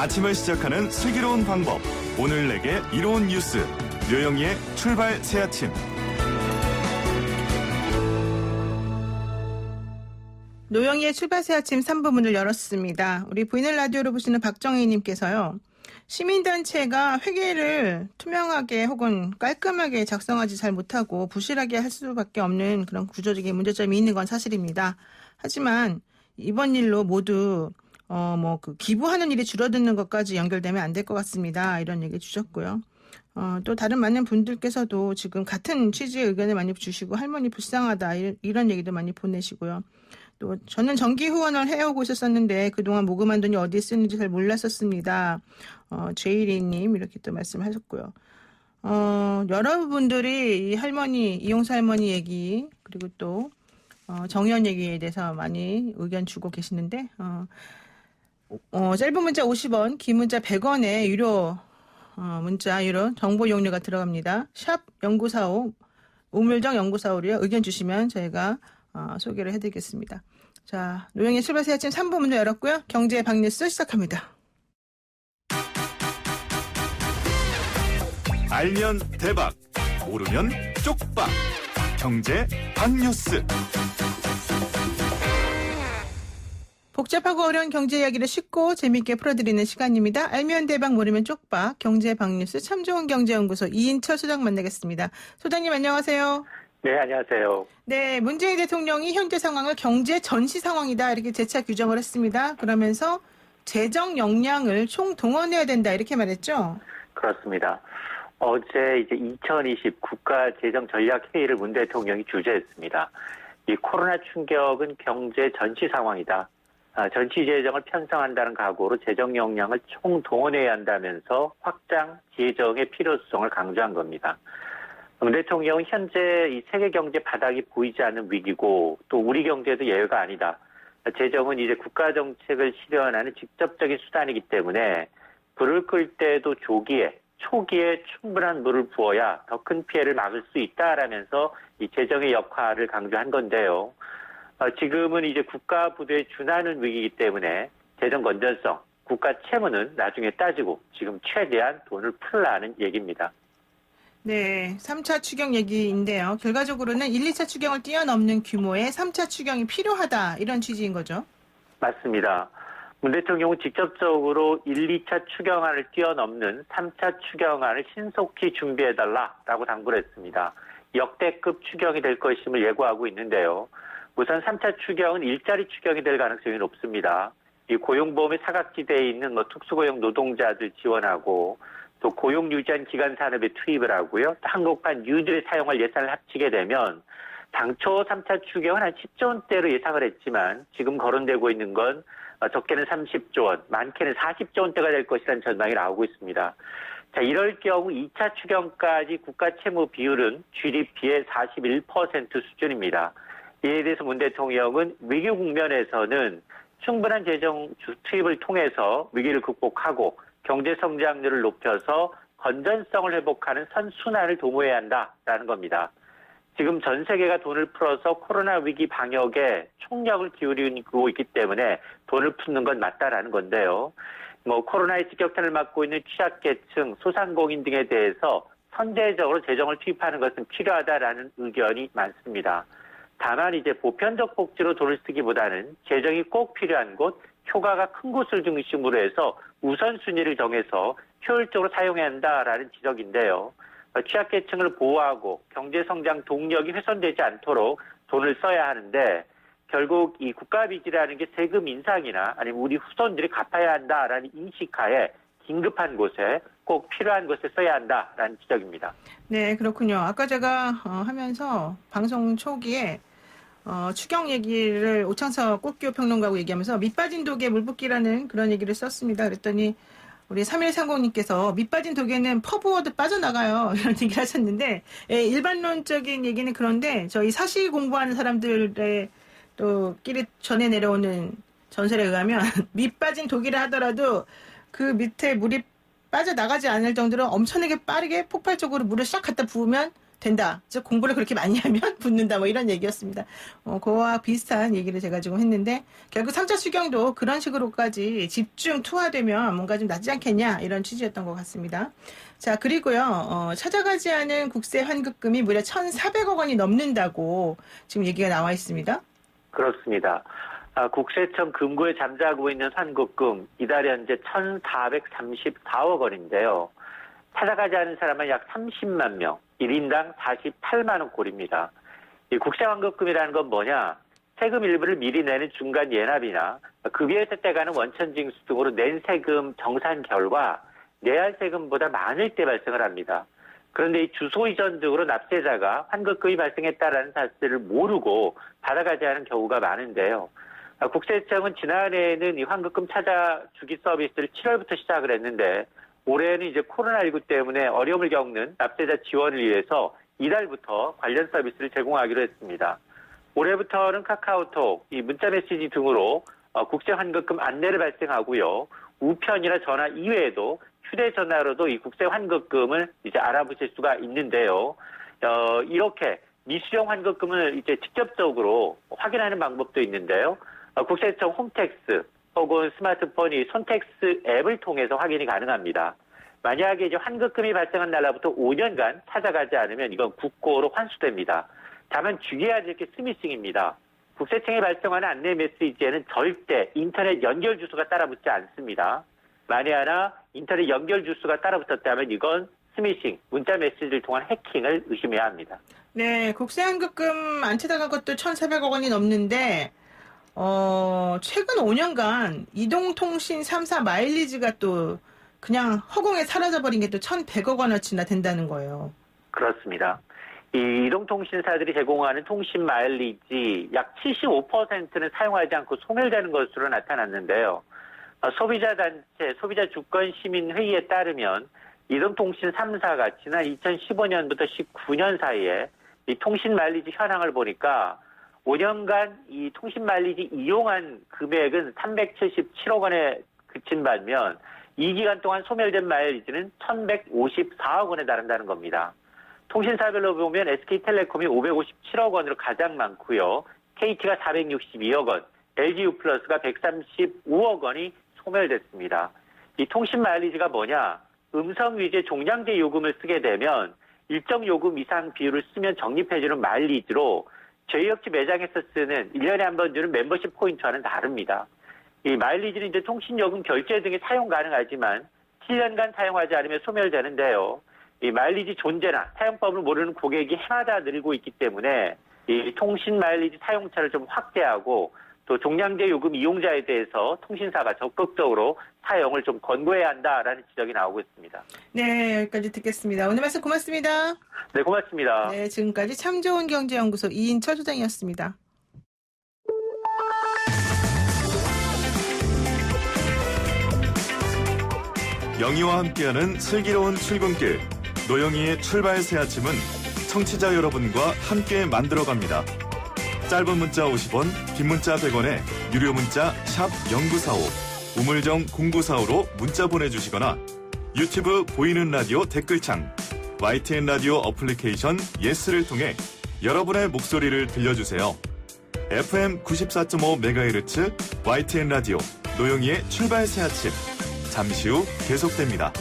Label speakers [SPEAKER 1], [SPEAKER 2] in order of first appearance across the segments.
[SPEAKER 1] 아침을 시작하는 슬기로운 방법. 오늘 내게 이로운 뉴스. 류영희의 출발 새아침.
[SPEAKER 2] 노영희의 출발 새아침 3부 문을 열었습니다. 우리 보이는 라디오로 보시는 박정희님께서요. 시민단체가 회계를 투명하게 혹은 깔끔하게 작성하지 잘 못하고 부실하게 할 수밖에 없는 그런 구조적인 문제점이 있는 건 사실입니다. 하지만 이번 일로 모두 기부하는 일이 줄어드는 것까지 연결되면 안 될 것 같습니다. 이런 얘기 주셨고요. 또 다른 많은 분들께서도 지금 같은 취지의 의견을 많이 주시고 할머니 불쌍하다 이런 얘기도 많이 보내시고요. 또 저는 정기 후원을 해오고 있었는데 그동안 모금한 돈이 어디에 쓰는지 잘 몰랐었습니다. 제이리님 이렇게 또 말씀하셨고요. 여러분들이 이 할머니 이용사 할머니 얘기 그리고 또 정의원 얘기에 대해서 많이 의견 주고 계시는데 짧은 문자 50원, 긴 문자 100원에 유료 문자 유료 정보 용료가 들어갑니다. 샵 0945 우물정 0945로요. 의견 주시면 저희가 소개를 해드리겠습니다. 자, 노영의 출발 새아침 3부 문을 열었고요. 경제 박뉴스 시작합니다.
[SPEAKER 1] 알면 대박, 모르면 쪽박. 경제 박뉴스.
[SPEAKER 2] 복잡하고 어려운 경제 이야기를 쉽고 재미있게 풀어드리는 시간입니다. 알면 대박 모르면 쪽박 경제 박뉴스 참 좋은 경제연구소 이인철 소장 만나겠습니다. 소장님 안녕하세요.
[SPEAKER 3] 네, 안녕하세요.
[SPEAKER 2] 네, 문재인 대통령이 현재 상황을 경제 전시 상황이다 이렇게 재차 규정을 했습니다. 그러면서 재정 역량을 총동원해야 된다 이렇게 말했죠?
[SPEAKER 3] 그렇습니다. 어제 이제 2020 국가 재정 전략 회의를 문 대통령이 주재했습니다. 이 코로나 충격은 경제 전시 상황이다. 전시 재정을 편성한다는 각오로 재정 역량을 총동원해야 한다면서 확장 재정의 필요성을 강조한 겁니다. 문 대통령은 현재 이 세계 경제 바닥이 보이지 않는 위기고 또 우리 경제도 예외가 아니다. 재정은 이제 국가 정책을 실현하는 직접적인 수단이기 때문에 불을 끌 때도 초기에 충분한 물을 부어야 더 큰 피해를 막을 수 있다라면서 이 재정의 역할을 강조한 건데요. 지금은 이제 국가 부도에 준하는 위기이기 때문에 재정 건전성, 국가 채무는 나중에 따지고 지금 최대한 돈을 풀라는 얘기입니다.
[SPEAKER 2] 네, 3차 추경 얘기인데요. 결과적으로는 1, 2차 추경을 뛰어넘는 규모의 3차 추경이 필요하다 이런 취지인 거죠? 맞습니다.
[SPEAKER 3] 문 대통령은 직접적으로 1, 2차 추경안을 뛰어넘는 3차 추경안을 신속히 준비해달라라고 당부를 했습니다. 역대급 추경이 될 것임을 예고하고 있는데요. 우선 3차 추경은 일자리 추경이 될 가능성이 높습니다. 이 고용보험의 사각지대에 있는 특수고용 노동자들 지원하고 또 고용 유지한 기간 산업에 투입을 하고요. 한국판 뉴딜에 사용할 예산을 합치게 되면 당초 3차 추경은 한 10조 원대로 예상을 했지만 지금 거론되고 있는 건 적게는 30조 원, 많게는 40조 원대가 될 것이라는 전망이 나오고 있습니다. 자, 이럴 경우 2차 추경까지 국가 채무 비율은 GDP의 41% 수준입니다. 이에 대해서 문 대통령은 위기 국면에서는 충분한 재정 투입을 통해서 위기를 극복하고 경제 성장률을 높여서 건전성을 회복하는 선순환을 도모해야 한다라는 겁니다. 지금 전 세계가 돈을 풀어서 코로나 위기 방역에 총력을 기울이고 있기 때문에 돈을 푸는 건 맞다라는 건데요. 코로나의 직격탄을 맞고 있는 취약계층, 소상공인 등에 대해서 선제적으로 재정을 투입하는 것은 필요하다라는 의견이 많습니다. 다만 이제 보편적 복지로 돈을 쓰기보다는 재정이 꼭 필요한 곳, 효과가 큰 곳을 중심으로 해서 우선순위를 정해서 효율적으로 사용해야 한다라는 지적인데요. 취약계층을 보호하고 경제성장 동력이 훼손되지 않도록 돈을 써야 하는데 결국 이 국가비지라는 게 세금 인상이나 아니면 우리 후손들이 갚아야 한다라는 인식하에 긴급한 곳에 꼭 필요한 곳에 써야 한다라는 지적입니다.
[SPEAKER 2] 네, 그렇군요. 아까 제가 하면서 방송 초기에 추경 얘기를 오창석 꽃기호 평론가하고 얘기하면서 밑빠진 독에 물 붓기라는 그런 얘기를 썼습니다. 그랬더니 우리 3130님께서 밑빠진 독에는 퍼부어도 빠져나가요. 이런 얘기를 하셨는데 일반론적인 얘기는 그런데 저희 사시 공부하는 사람들의 또 끼리 전해 내려오는 전설에 의하면 밑빠진 독이라 하더라도 그 밑에 물이 빠져나가지 않을 정도로 엄청나게 빠르게 폭발적으로 물을 싹 갖다 부으면 된다. 즉 공부를 그렇게 많이 하면 붙는다. 뭐 이런 얘기였습니다. 그와 비슷한 얘기를 제가 지금 했는데 결국 3차 추경도 그런 식으로까지 집중 투하되면 뭔가 좀 낫지 않겠냐 이런 취지였던 것 같습니다. 자 그리고요. 찾아가지 않은 국세 환급금이 무려 1,400억 원이 넘는다고 지금 얘기가 나와 있습니다.
[SPEAKER 3] 그렇습니다. 국세청 금고에 잠자고 있는 환급금 이달 현재 1,434억 원인데요. 찾아가지 않은 사람은 약 30만 명, 1인당 48만 원 꼴입니다. 이 국세환급금이라는 건 뭐냐? 세금 일부를 미리 내는 중간 예납이나 급여에서 떼가는 원천징수 등으로 낸 세금 정산 결과 내야 할 세금보다 많을 때 발생을 합니다. 그런데 이 주소 이전 등으로 납세자가 환급금이 발생했다라는 사실을 모르고 받아가지 않은 경우가 많은데요. 국세청은 지난해에는 이 환급금 찾아주기 서비스를 7월부터 시작을 했는데 올해는 이제 코로나19 때문에 어려움을 겪는 납세자 지원을 위해서 이달부터 관련 서비스를 제공하기로 했습니다. 올해부터는 카카오톡, 이 문자 메시지 등으로 국세 환급금 안내를 발생하고요. 우편이나 전화 이외에도 휴대전화로도 이 국세 환급금을 이제 알아보실 수가 있는데요. 이렇게 미수령 환급금을 이제 직접적으로 확인하는 방법도 있는데요. 국세청 홈택스 혹은 스마트폰 이 손택스 앱을 통해서 확인이 가능합니다. 만약에 이제 환급금이 발생한 날로부터 5년간 찾아가지 않으면 이건 국고로 환수됩니다. 다만 주의해야 될 게 스미싱입니다. 국세청이 발송하는 안내 메시지에는 절대 인터넷 연결 주소가 따라붙지 않습니다. 만에 하나 인터넷 연결 주소가 따라붙었다면 이건 스미싱, 문자 메시지를 통한 해킹을 의심해야 합니다.
[SPEAKER 2] 네, 국세환급금 안 찾아간 것도 1,400억 원이 넘는데 최근 5년간 이동통신 3사 마일리지가 또 그냥 허공에 사라져버린 게 또 1,100억 원어치나 된다는 거예요. 그렇습니다.
[SPEAKER 3] 이 이동통신사들이 제공하는 통신 마일리지 약 75%는 사용하지 않고 소멸되는 것으로 나타났는데요. 소비자단체, 소비자주권시민회의에 따르면 이동통신 3사가 지난 2015년부터 19년 사이에 이 통신 마일리지 현황을 보니까 5년간 이 통신 마일리지 이용한 금액은 377억 원에 그친 반면 이 기간 동안 소멸된 마일리지는 1,154억 원에 달한다는 겁니다. 통신사별로 보면 SK텔레콤이 557억 원으로 가장 많고요. KT가 462억 원, LG유플러스가 135억 원이 소멸됐습니다. 이 통신 마일리지가 뭐냐? 음성 위주의 종량제 요금을 쓰게 되면 일정 요금 이상 비율을 쓰면 적립해주는 마일리지로 제2역지 매장에서 쓰는 1년에 한 번 주는 멤버십 포인트와는 다릅니다. 이 마일리지는 이제 통신요금 결제 등에 사용 가능하지만 7년간 사용하지 않으면 소멸되는데요. 이 마일리지 존재나 사용법을 모르는 고객이 해마다 늘고 있기 때문에 이 통신 마일리지 사용처를 좀 확대하고 또 종량제 요금 이용자에 대해서 통신사가 적극적으로 사용을 좀 권고해야 한다라는 지적이 나오고 있습니다.
[SPEAKER 2] 네, 여기까지 듣겠습니다. 오늘 말씀 고맙습니다.
[SPEAKER 3] 네, 고맙습니다.
[SPEAKER 2] 네, 지금까지 참 좋은 경제연구소 이인철 소장이었습니다.
[SPEAKER 1] 영희와 함께하는 슬기로운 출근길. 노영희의 출발 새 아침은 청취자 여러분과 함께 만들어갑니다. 짧은 문자 50원, 긴 문자 100원에 유료 문자 샵 0945, 우물정 0945로 문자 보내주시거나 유튜브 보이는 라디오 댓글창, YTN 라디오 어플리케이션 예스를 통해 여러분의 목소리를 들려주세요. FM 94.5MHz YTN 라디오 노영희의 출발 새 아침. 잠시 후 계속됩니다.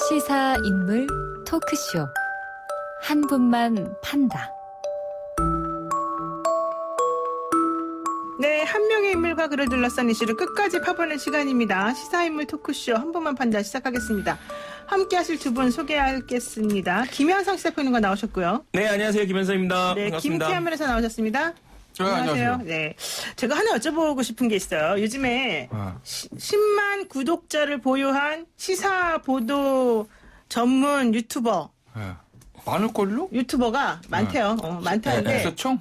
[SPEAKER 4] 시사 인물 토크쇼 한 분만 판다.
[SPEAKER 2] 네, 한 명의 인물과 그를 둘러싼 이슈를 끝까지 파보는 시간입니다. 시사인물 토크쇼 한 분만 판다 시작하겠습니다. 함께 하실 두 분 소개하겠습니다. 김현성 시사평론가 나오셨고요.
[SPEAKER 5] 네, 안녕하세요. 김현성입니다.
[SPEAKER 2] 네,
[SPEAKER 5] 반갑습니다.
[SPEAKER 2] 김태현 변호사 나오셨습니다.
[SPEAKER 5] 안녕하세요.
[SPEAKER 2] 네, 제가 하나 여쭤보고 싶은 게 있어요. 요즘에 10만 구독자를 보유한 시사 보도 전문 유튜버.
[SPEAKER 5] 네. 많을걸요?
[SPEAKER 2] 유튜버가 많대요. 많다는데.
[SPEAKER 5] 총?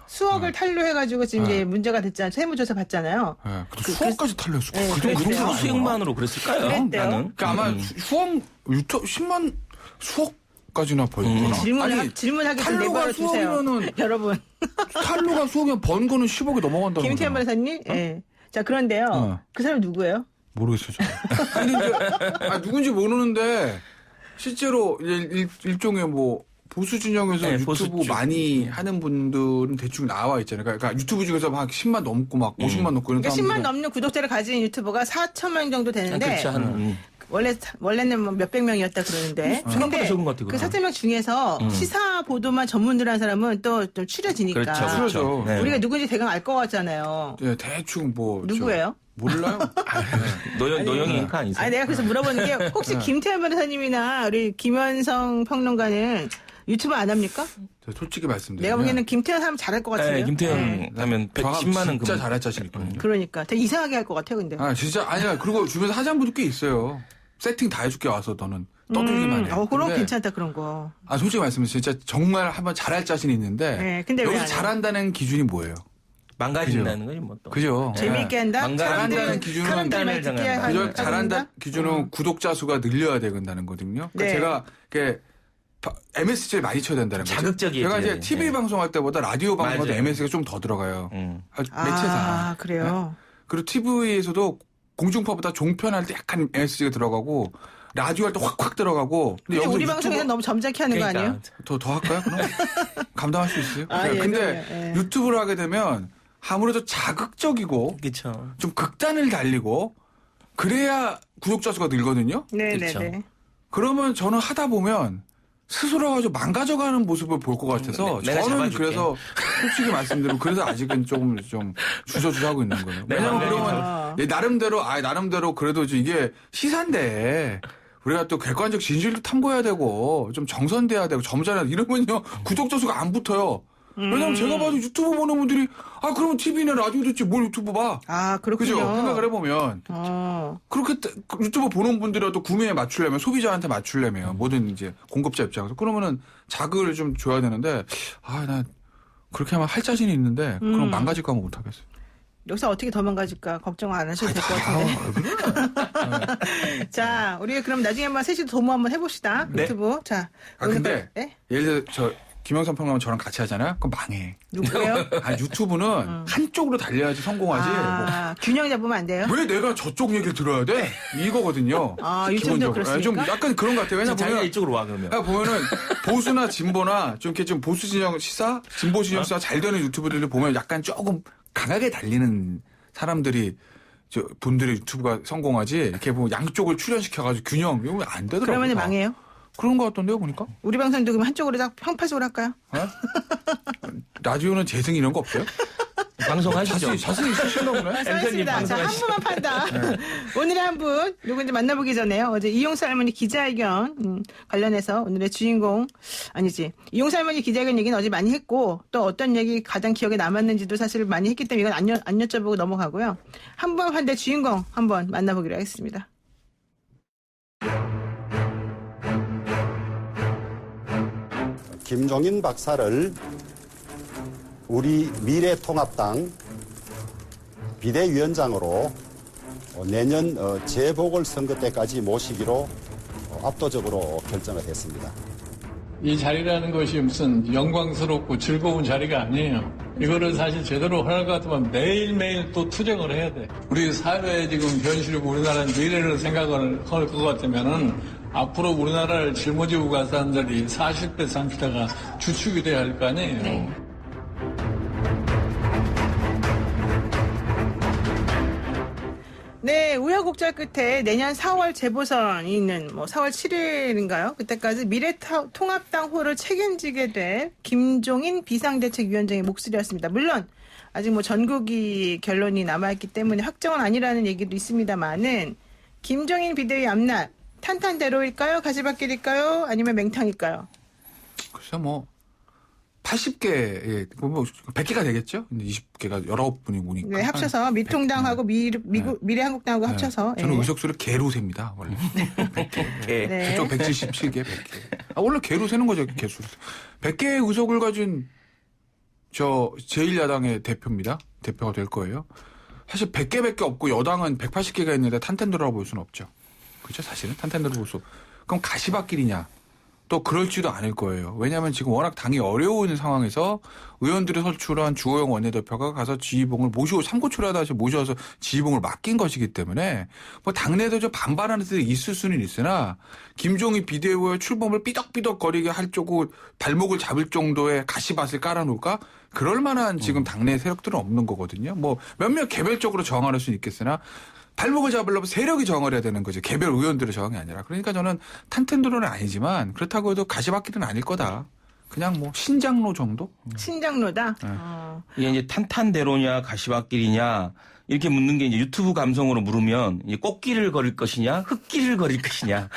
[SPEAKER 2] 수억을 탈루해가지고 지금 이제 문제가 됐잖아요. 세무조사 받잖아요.
[SPEAKER 6] 네. 수억까지 탈렸어.
[SPEAKER 2] 네,
[SPEAKER 6] 그런
[SPEAKER 2] 그랬대요.
[SPEAKER 6] 거
[SPEAKER 5] 수익만으로 그랬을까요?
[SPEAKER 2] 그랬대요.
[SPEAKER 5] 나는.
[SPEAKER 6] 그러니까 아마 수억 유튜브 10만 수억까지나 벌구나.
[SPEAKER 2] 질문하기 좀
[SPEAKER 6] 탈루가
[SPEAKER 2] 내버려 두세요.
[SPEAKER 6] 수억이면은
[SPEAKER 2] 여러분.
[SPEAKER 6] 탈루가 수억이면 번 거는 10억이 넘어간다는 거죠.
[SPEAKER 2] 김태현 변호사님. 예. 자, 그런데요. 그 사람 누구예요?
[SPEAKER 6] 모르겠어요. 저. 아니 이제 누군지 모르는데 실제로 일종의 뭐 보수 진영에서
[SPEAKER 5] 네,
[SPEAKER 6] 유튜브
[SPEAKER 5] 보수주.
[SPEAKER 6] 많이 하는 분들은 대충 나와 있잖아요. 그러니까 유튜브 중에서 막 10만 넘고 막 50만 넘고 이런
[SPEAKER 2] 그러니까 10만
[SPEAKER 6] 사람들은
[SPEAKER 2] 넘는 구독자를 가진 유튜버가 4천만 정도 되는데
[SPEAKER 5] 그렇죠.
[SPEAKER 2] 원래는 뭐 몇백 명이었다 그러는데
[SPEAKER 5] 생각보다 적은 것 같아요.
[SPEAKER 2] 그 4천 명 중에서 시사 보도만 전문으로 한 사람은 또 좀 추려지니까
[SPEAKER 5] 그렇죠.
[SPEAKER 6] 그렇죠.
[SPEAKER 5] 네.
[SPEAKER 2] 우리가 누군지 대강 알 것 같잖아요.
[SPEAKER 6] 네, 대충 뭐
[SPEAKER 2] 누구예요?
[SPEAKER 6] 몰라요.
[SPEAKER 5] 노영이가 아니세요?
[SPEAKER 2] 아니 내가 그래서 물어보는 게 혹시 김태현 변호사님이나 우리 김현성 평론가는 유튜브 안 합니까?
[SPEAKER 6] 저 솔직히 말씀드리면
[SPEAKER 2] 내가 보기에는 김태현 사람 잘할 것 같은데요.
[SPEAKER 5] 네, 김태형 하면 110만 원
[SPEAKER 6] 진짜 잘할 자신 있거든요.
[SPEAKER 2] 그러니까 되게 이상하게 할 것 같아요, 근데.
[SPEAKER 6] 아 진짜 아니야. 그리고 주변에서 하자는 분들 꽤 있어요. 세팅 다 해줄게 와서 너는 떠들기만 해.
[SPEAKER 2] 그런
[SPEAKER 6] 근데
[SPEAKER 2] 괜찮다 그런 거.
[SPEAKER 6] 아 솔직히 말씀드리면 진짜 정말 한번 잘할 자신이 있는데
[SPEAKER 2] 네, 근데 왜
[SPEAKER 6] 여기서
[SPEAKER 2] 안 해요?
[SPEAKER 6] 잘한다는 기준이 뭐예요?
[SPEAKER 5] 망가진다는 거지 뭐 또.
[SPEAKER 6] 그죠?
[SPEAKER 2] 재미있게 한다.
[SPEAKER 6] 잘한다는 기준은
[SPEAKER 2] 사람들이 말 듣게
[SPEAKER 5] 그죠?
[SPEAKER 6] 그죠?
[SPEAKER 2] 한다.
[SPEAKER 6] 잘한다 기준은 구독자 수가 늘려야 된다는 거거든요. 그러니까
[SPEAKER 2] 네.
[SPEAKER 6] 제가 이렇게 MSG를 많이 쳐야 된다는 거죠.
[SPEAKER 5] 자극적이에요.
[SPEAKER 6] 제가 이제 TV
[SPEAKER 5] 네.
[SPEAKER 6] 방송할 때보다 라디오 방송할 때
[SPEAKER 5] 맞아요.
[SPEAKER 6] MSG가 좀 더 들어가요. 매체상.
[SPEAKER 2] 아, 그래요.
[SPEAKER 6] 그리고 TV에서도 공중파보다 종편할 때 약간 MSG가 들어가고 라디오 할 때 확확 들어가고.
[SPEAKER 2] 근데
[SPEAKER 6] 여기서
[SPEAKER 2] 우리 방송에서 너무 점잖게 하는 거 아니에요?
[SPEAKER 6] 더 할까요? 그럼? 감당할 수 있어요?
[SPEAKER 2] 아, 예,
[SPEAKER 6] 근데
[SPEAKER 2] 예.
[SPEAKER 6] 유튜브를 하게 되면 아무래도 자극적이고
[SPEAKER 5] 그렇죠.
[SPEAKER 6] 좀 극단을 달리고 그래야 구독자 수가 늘거든요.
[SPEAKER 5] 그렇죠.
[SPEAKER 2] 네네네.
[SPEAKER 6] 그러면 저는 하다 보면 스스로가 좀 망가져가는 모습을 볼 것 같아서
[SPEAKER 5] 내가
[SPEAKER 6] 저는
[SPEAKER 5] 잡아줄게.
[SPEAKER 6] 그래서 솔직히 말씀드리면 그래서 아직은 조금 좀 주저주저 하고 있는 거예요. 왜냐면
[SPEAKER 5] 내가
[SPEAKER 6] 그러면 나름대로 그래도 이게 시사인데 우리가 또 객관적 진실도 탐구해야 되고 좀 정선돼야 되고 점잖아야 이러면요 구독자 수가 안 붙어요. 왜냐면 제가 봐도 유튜브 보는 분들이 그러면 TV나 라디오 듣지 뭘 유튜브 봐.
[SPEAKER 2] 아, 그렇군요.
[SPEAKER 6] 그죠? 생각을 해보면 그렇게 유튜브 보는 분들이라도 구매에 맞추려면 소비자한테 맞추려면 모든 이제 공급자 입장에서 그러면은 자극을 좀 줘야 되는데 나 그렇게 하면 할 자신이 있는데 그럼 망가질까 하면 못 하겠어요.
[SPEAKER 2] 여기서 어떻게 더 망가질까 걱정 안 하셔도 될 것 같은데. 자, 우리 그럼 나중에 한번 셋이 도모 한번 해봅시다.
[SPEAKER 5] 네.
[SPEAKER 2] 유튜브. 자.
[SPEAKER 6] 근데
[SPEAKER 2] 네?
[SPEAKER 6] 예를 들어 김영삼 평론가 저랑 같이 하잖아요. 그럼 망해.
[SPEAKER 2] 누구예요?
[SPEAKER 6] 유튜브는 한쪽으로 달려야지 성공하지.
[SPEAKER 2] 균형 잡으면 안 돼요?
[SPEAKER 6] 왜 내가 저쪽 얘기를 들어야 돼? 이거거든요.
[SPEAKER 2] 유튜브도 그렇습니까?
[SPEAKER 6] 좀 약간 그런 것 같아요. 왜냐면
[SPEAKER 5] 자기가
[SPEAKER 6] 보면
[SPEAKER 5] 이쪽으로 와 그러면.
[SPEAKER 6] 보면은 보수나 진보나 좀 이렇게 좀 보수 진영 시사, 진보 진영 시사 잘 되는 유튜브들을 보면 약간 조금 강하게 달리는 사람들이 분들의 유튜브가 성공하지. 이렇게 보면 양쪽을 출연시켜가지고 균형 이거 안 되더라고요.
[SPEAKER 2] 그러면 망해요?
[SPEAKER 6] 그런 것 같던데요, 보니까.
[SPEAKER 2] 우리 방송도 그럼 한쪽으로 딱 평파적으로 할까요?
[SPEAKER 6] 라디오는 재승 이런 거 없어요?
[SPEAKER 5] 방송하시죠.
[SPEAKER 6] 자신 있으신가 보네.
[SPEAKER 2] 알겠습니다. 자, 한 분만 판다. 오늘의 한 분, 누군지 만나보기 전에요. 어제 이용수 할머니 기자회견 관련해서 오늘의 주인공, 이용수 할머니 기자회견 얘기는 어제 많이 했고, 또 어떤 얘기 가장 기억에 남았는지도 사실 많이 했기 때문에 이건 안 여쭤보고 넘어가고요. 한 분 판대 주인공 한번 만나보기로 하겠습니다.
[SPEAKER 7] 김종인 박사를 우리 미래통합당 비대위원장으로 내년 재보궐선거 때까지 모시기로 압도적으로 결정을 했습니다.
[SPEAKER 8] 이 자리라는 것이 무슨 영광스럽고 즐거운 자리가 아니에요. 이거를 사실 제대로 하는 것 같으면 매일매일 또 투쟁을 해야 돼. 우리 사회의 지금 현실이고 우리나라의 미래를 생각을 할 것 같으면은 앞으로 우리나라를 짊어지고 갈 사람들이 40대, 30대가 주축이 돼야 할 거 아니에요.
[SPEAKER 2] 네. 네, 우여곡절 끝에 내년 4월 재보선이 있는 4월 7일인가요? 그때까지 미래통합당 호를 책임지게 될 김종인 비상대책위원장의 목소리였습니다. 물론 아직 전국이 결론이 남아있기 때문에 확정은 아니라는 얘기도 있습니다만은 김종인 비대위 앞날 탄탄대로일까요? 가지밭길일까요? 아니면 맹탕일까요?
[SPEAKER 6] 글쎄 80개, 100개가 되겠죠? 근데 20개가 19분이 모니까.
[SPEAKER 2] 네, 합쳐서 미통당하고 미래한국당하고 합쳐서.
[SPEAKER 6] 저는 의석수를 개로 셉니다, 원래. 100개.
[SPEAKER 2] 네.
[SPEAKER 6] 저쪽 177개, 100개. 원래 개로 세는 거죠, 개수. 100개의 의석을 가진 저 제1야당의 대표입니다. 대표가 될 거예요. 사실 100개밖에 없고 여당은 180개가 있는데 탄탄대로라고 볼 수는 없죠. 그렇죠? 사실은 탄탄대로 볼 수. 그럼 가시밭길이냐? 또 그럴지도 않을 거예요. 왜냐하면 지금 워낙 당이 어려운 상황에서 의원들이 선출한 주호영 원내대표가 가서 지휘봉을 모시고 삼고초려하다 모셔서 지휘봉을 맡긴 것이기 때문에 뭐 당내도 좀 반발하는 데도 있을 수는 있으나 김종인 비대위의 출범을 삐덕삐덕거리게 할 쪽으로 발목을 잡을 정도의 가시밭을 깔아놓을까? 그럴 만한 지금 당내 세력들은 없는 거거든요. 뭐 몇몇 개별적으로 저항할 수는 있겠으나 발목을 잡으려면 세력이 저항을 해야 되는 거죠. 개별 의원들의 저항이 아니라. 그러니까 저는 탄탄대로는 아니지만 그렇다고 해도 가시밭길은 아닐 거다. 그냥 뭐 신장로 정도?
[SPEAKER 2] 신장로다?
[SPEAKER 6] 네.
[SPEAKER 5] 이게 이제 탄탄대로냐 가시밭길이냐 이렇게 묻는 게 이제 유튜브 감성으로 물으면 이제 꽃길을 걸을 것이냐 흙길을 걸을 것이냐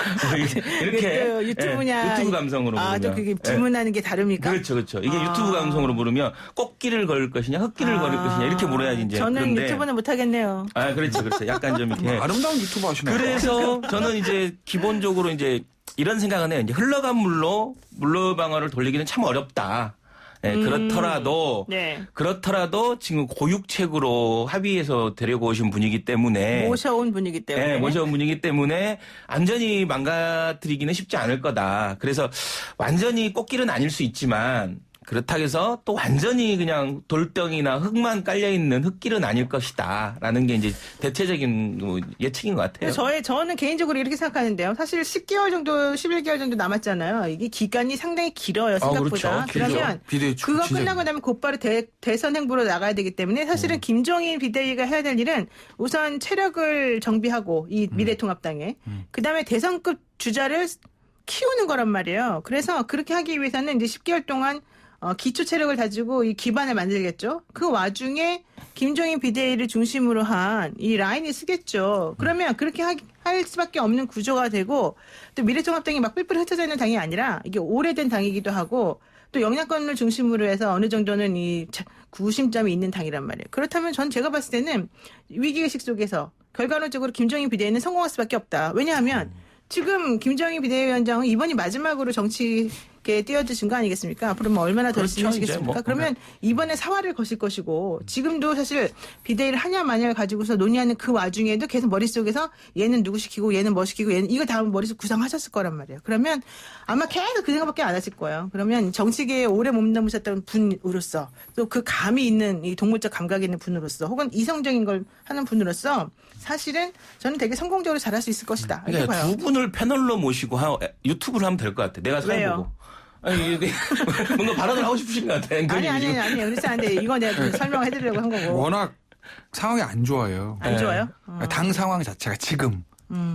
[SPEAKER 5] 이렇게
[SPEAKER 2] 유튜브냐
[SPEAKER 5] 유튜브 감성으로 물으면
[SPEAKER 2] 또 그게 질문하는 게 다릅니까?
[SPEAKER 5] 그렇죠. 이게 유튜브 감성으로 물으면 꽃길을 걸을 것이냐 흙길을 걸을 것이냐 이렇게 물어야지 이제.
[SPEAKER 2] 저는
[SPEAKER 5] 그런데,
[SPEAKER 2] 유튜브는 못 하겠네요.
[SPEAKER 5] 그렇죠. 약간 좀 이렇게
[SPEAKER 6] 아름다운 유튜브 하시네요.
[SPEAKER 5] 그래서 저는 이제 기본적으로 이제 이런 생각은 해요. 이제 흘러간 물로 물러방아를 돌리기는 참 어렵다. 그렇더라도 지금 고육책으로 합의해서 데리고 오신 분이기 때문에
[SPEAKER 2] 모셔온 분이기 때문에
[SPEAKER 5] 모셔온 분이기 때문에 완전히 망가뜨리기는 쉽지 않을 거다. 그래서 완전히 꽃길은 아닐 수 있지만 그렇다고 해서 또 완전히 그냥 돌덩이나 흙만 깔려있는 흙길은 아닐 것이다. 라는 게 이제 대체적인 예측인 것 같아요.
[SPEAKER 2] 저는 개인적으로 이렇게 생각하는데요. 사실 10개월 정도, 11개월 정도 남았잖아요. 이게 기간이 상당히 길어요, 생각보다.
[SPEAKER 5] 그렇죠.
[SPEAKER 2] 그러면 그거
[SPEAKER 6] 진짜.
[SPEAKER 2] 끝나고 나면 곧바로 대선 행보로 나가야 되기 때문에 사실은 김종인 비대위가 해야 될 일은 우선 체력을 정비하고 이 미래통합당에 그다음에 대선급 주자를 키우는 거란 말이에요. 그래서 그렇게 하기 위해서는 이제 10개월 동안 기초 체력을 다지고 이 기반을 만들겠죠. 그 와중에 김종인 비대위를 중심으로 한 이 라인이 쓰겠죠. 그러면 그렇게 할 수밖에 없는 구조가 되고 또 미래통합당이 막 뿔뿔이 흩어져 있는 당이 아니라 이게 오래된 당이기도 하고 또 영향권을 중심으로 해서 어느 정도는 이 구심점이 있는 당이란 말이에요. 그렇다면 제가 봤을 때는 위기의식 속에서 결과론적으로 김종인 비대위는 성공할 수밖에 없다. 왜냐하면 지금 김종인 비대위원장은 이번이 마지막으로 정치계에 뛰어드신 거 아니겠습니까? 앞으로 뭐 얼마나 더 열심히 하시겠습니까? 그러면 이번에 사활을 거실 것이고 지금도 사실 비대위를 하냐 마냐를 가지고서 논의하는 그 와중에도 계속 머릿속에서 얘는 누구 시키고 얘는 뭐 시키고 얘는 이거 다 머릿속 구상하셨을 거란 말이에요. 그러면 아마 계속 그 생각밖에 안 하실 거예요. 그러면 정치계에 오래 몸담으셨던 분으로서 또 그 감이 있는 이 동물적 감각이 있는 분으로서 혹은 이성적인 걸 하는 분으로서 사실은 저는 되게 성공적으로 잘할 수 있을 것이다. 이렇게
[SPEAKER 5] 그러니까
[SPEAKER 2] 봐요.
[SPEAKER 5] 두 분을 패널로 모시고 유튜브를 하면 될 것 같아. 내가 사회보고. 뭔가 발언을 하고 싶으신 것 같아.
[SPEAKER 2] 아니. 그렇지 않은데 이거 내가 설명해드리려고 한 거고.
[SPEAKER 6] 워낙 상황이 안 좋아요.
[SPEAKER 2] 안 좋아요?
[SPEAKER 6] 당 상황 자체가 지금.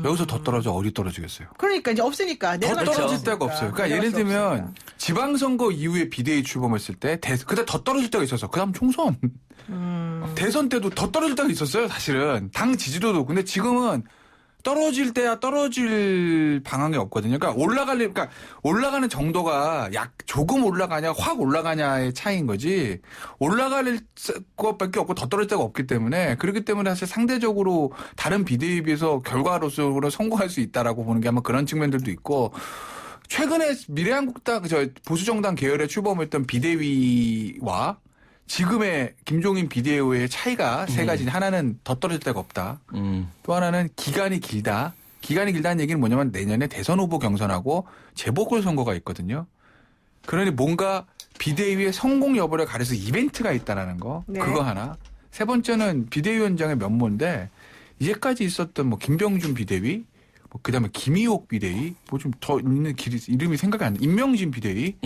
[SPEAKER 6] 여기서 더 떨어져 어디 떨어지겠어요?
[SPEAKER 2] 그러니까 이제 없으니까.
[SPEAKER 6] 더 떨어질 데가 없어요. 그러니까 예를 들면 지방선거 이후에 비대위 출범했을 때 그때 더 떨어질 때가 있었어. 그다음 총선. 대선 때도 더 떨어질 때가 있었어요. 사실은 당 지지도도. 근데 지금은 떨어질 때야 떨어질 방향이 없거든요. 그러니까 올라가는 정도가 조금 올라가냐 확 올라가냐의 차이인 거지. 올라갈 것밖에 없고 더 떨어질 데가 없기 때문에 그렇기 때문에 사실 상대적으로 다른 비대위에 비해서 결과로서 성공할 수 있다라고 보는 게 아마 그런 측면들도 있고 최근에 미래한국당 보수정당 계열에 출범했던 비대위와 지금의 김종인 비대위의 차이가 세 가지. 하나는 더 떨어질 데가 없다. 또 하나는 기간이 길다. 기간이 길다는 얘기는 뭐냐면 내년에 대선 후보 경선하고 재보궐선거가 있거든요. 그러니 뭔가 비대위의 성공 여부를 가려서 이벤트가 있다라는 거.
[SPEAKER 2] 네.
[SPEAKER 6] 그거 하나. 세 번째는 비대위원장의 면모인데 이제까지 있었던 뭐 김병준 비대위, 그다음에 김희옥 비대위, 뭐 좀 더 있는 이름이 생각이 안 나. 임명진 비대위.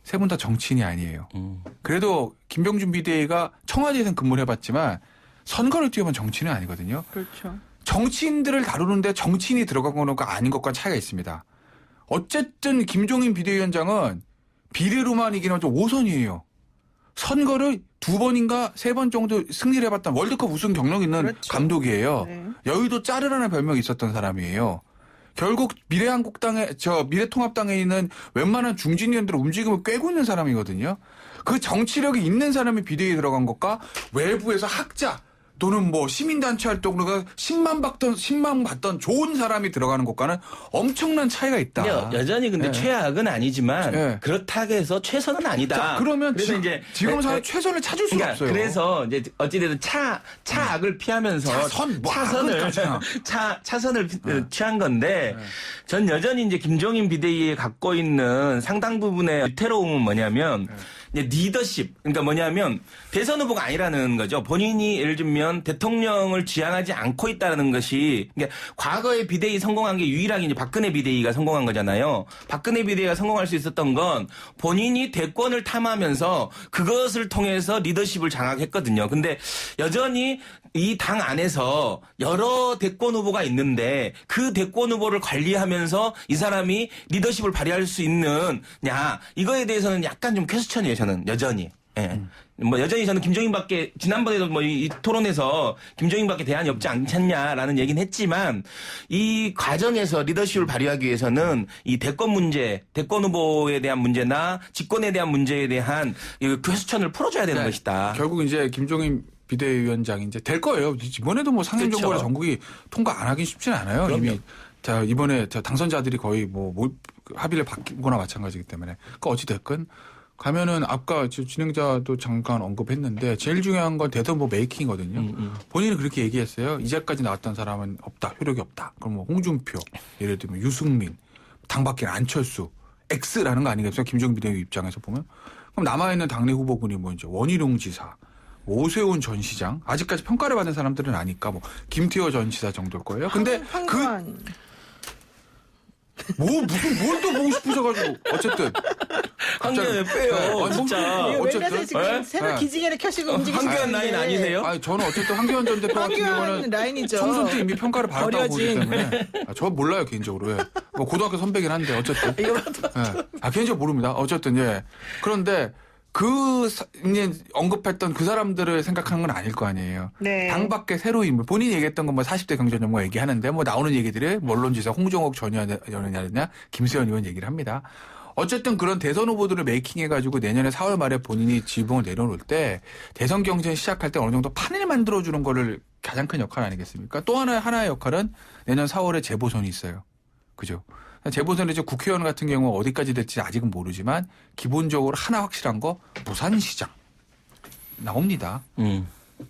[SPEAKER 6] 세 분 다 정치인이 아니에요. 그래도 김병준 비대위가 청와대에서는 근무를 해봤지만 선거를 뛰어본 정치인은 아니거든요.
[SPEAKER 2] 그렇죠.
[SPEAKER 6] 정치인들을 다루는데 정치인이 들어간 것과 아닌 것과 차이가 있습니다. 어쨌든 김종인 비대위원장은 비례로만 이기는 5선이에요. 선거를 2번인가 3번 정도 승리를 해봤던 월드컵 우승 경력 있는
[SPEAKER 2] 그렇죠.
[SPEAKER 6] 감독이에요.
[SPEAKER 2] 네.
[SPEAKER 6] 여의도 짜르라는 별명이 있었던 사람이에요. 결국 미래통합당에 있는 웬만한 중진위원들의 움직임을 꿰고 있는 사람이거든요. 그 정치력이 있는 사람이 비대위에 들어간 것과 외부에서 학자, 또는 뭐 시민단체 활동으로 10만 받던 좋은 사람이 들어가는 곳과는 엄청난 차이가 있다.
[SPEAKER 5] 여전히 근데
[SPEAKER 6] 네.
[SPEAKER 5] 최악은 아니지만
[SPEAKER 6] 네.
[SPEAKER 5] 그렇다고 해서 최선은 아니다.
[SPEAKER 6] 자, 그러면
[SPEAKER 5] 그래서 이제
[SPEAKER 6] 지금 사실 최선을 찾을 수가
[SPEAKER 5] 그러니까
[SPEAKER 6] 없어요.
[SPEAKER 5] 그래서 이제 어찌됐든 차악을 피하면서 차선을 취한 건데 전 여전히 이제 김종인 비대위에 갖고 있는 상당 부분의 위태로움은 뭐냐면 이제 리더십, 그러니까 뭐냐면 대선 후보가 아니라는 거죠. 본인이 예를 들면 대통령을 지향하지 않고 있다는 것이, 그러니까 과거에 비대위 성공한 게 유일하게 이제 박근혜 비대위가 성공한 거잖아요. 박근혜 비대위가 성공할 수 있었던 건 본인이 대권을 탐하면서 그것을 통해서 리더십을 장악했거든요. 근데 여전히 이 당 안에서 여러 대권 후보가 있는데 그 대권 후보를 관리하면서 이 사람이 리더십을 발휘할 수 있느냐, 이거에 대해서는 약간 좀 퀘스천이에요, 저는 여전히. 예. 뭐 여전히 저는 김종인밖에, 지난번에도 뭐 이 토론에서 김종인밖에 대안이 없지 않냐라는 얘기는 했지만 이 과정에서 리더십을 발휘하기 위해서는 이 대권 문제, 대권 후보에 대한 문제나 집권에 대한 문제에 대한 이 퀘스천을 풀어줘야 되는 것이다.
[SPEAKER 6] 결국 이제 김종인 비대위원장이 이제 될 거예요. 이번에도 뭐 상임정부를
[SPEAKER 5] 그렇죠.
[SPEAKER 6] 전국이 통과 안 하긴 쉽지는 않아요.
[SPEAKER 5] 그럼요.
[SPEAKER 6] 이미 자 이번에 당선자들이 거의 뭐 합의를 받거나 마찬가지이기 때문에. 그러니까 어찌 됐건 가면은 아까 진행자도 잠깐 언급했는데 제일 중요한 건 대선 후보 메이킹이거든요. 본인은 그렇게 얘기했어요. 이제까지 나왔던 사람은 없다, 효력이 없다. 그럼 뭐 홍준표, 예를 들면 유승민, 당밖에 안철수, X라는 거 아니겠어요? 김종인 비대위 입장에서 보면. 그럼 남아있는 당내 후보군이 뭐 이제 원희룡 지사, 오세훈 전 시장, 아직까지 평가를 받은 사람들은 아니까 뭐 김태호 전 지사 정도일 거예요. 근데
[SPEAKER 2] 황교안.
[SPEAKER 6] 뭘 또 보고 싶으셔가지고 어쨌든
[SPEAKER 5] 황교안 왜 빼요? 진짜.
[SPEAKER 2] 왜
[SPEAKER 6] 어쨌든.
[SPEAKER 2] 그래서 지금
[SPEAKER 5] 네?
[SPEAKER 2] 새로
[SPEAKER 6] 네.
[SPEAKER 2] 기지개를 켜시고 움직이시는
[SPEAKER 5] 황교안 라인 아니세요?
[SPEAKER 6] 아니 저는 어쨌든 황교안 전 대표 같은
[SPEAKER 2] 황교안
[SPEAKER 6] 경우는
[SPEAKER 2] 라인이죠.
[SPEAKER 6] 총선 때 이미 평가를 받았다고 보기
[SPEAKER 2] 버려진.
[SPEAKER 6] 때문에 저 몰라요 개인적으로. 예. 뭐 고등학교 선배긴 한데 어쨌든. 예. 개인적으로 모릅니다. 어쨌든 예. 그런데 이제 언급했던 그 사람들을 생각하는 건 아닐 거 아니에요.
[SPEAKER 2] 네.
[SPEAKER 6] 당 밖에 새로 인물. 본인이 얘기했던 건 뭐 40대 경제전문가 얘기하는데 뭐 나오는 얘기들이 뭐 언론지사 홍정욱 전 의원이냐 김세현 의원 얘기를 합니다. 어쨌든 그런 대선 후보들을 메이킹해가지고 내년에 4월 말에 본인이 지붕을 내려놓을 때 대선 경쟁 시작할 때 어느 정도 판을 만들어주는 거를 가장 큰 역할 아니겠습니까? 또 하나의 역할은 내년 4월에 재보선이 있어요. 그죠? 재보선에 이제 국회의원 같은 경우 어디까지 될지 아직은 모르지만 기본적으로 하나 확실한 거 부산시장 나옵니다.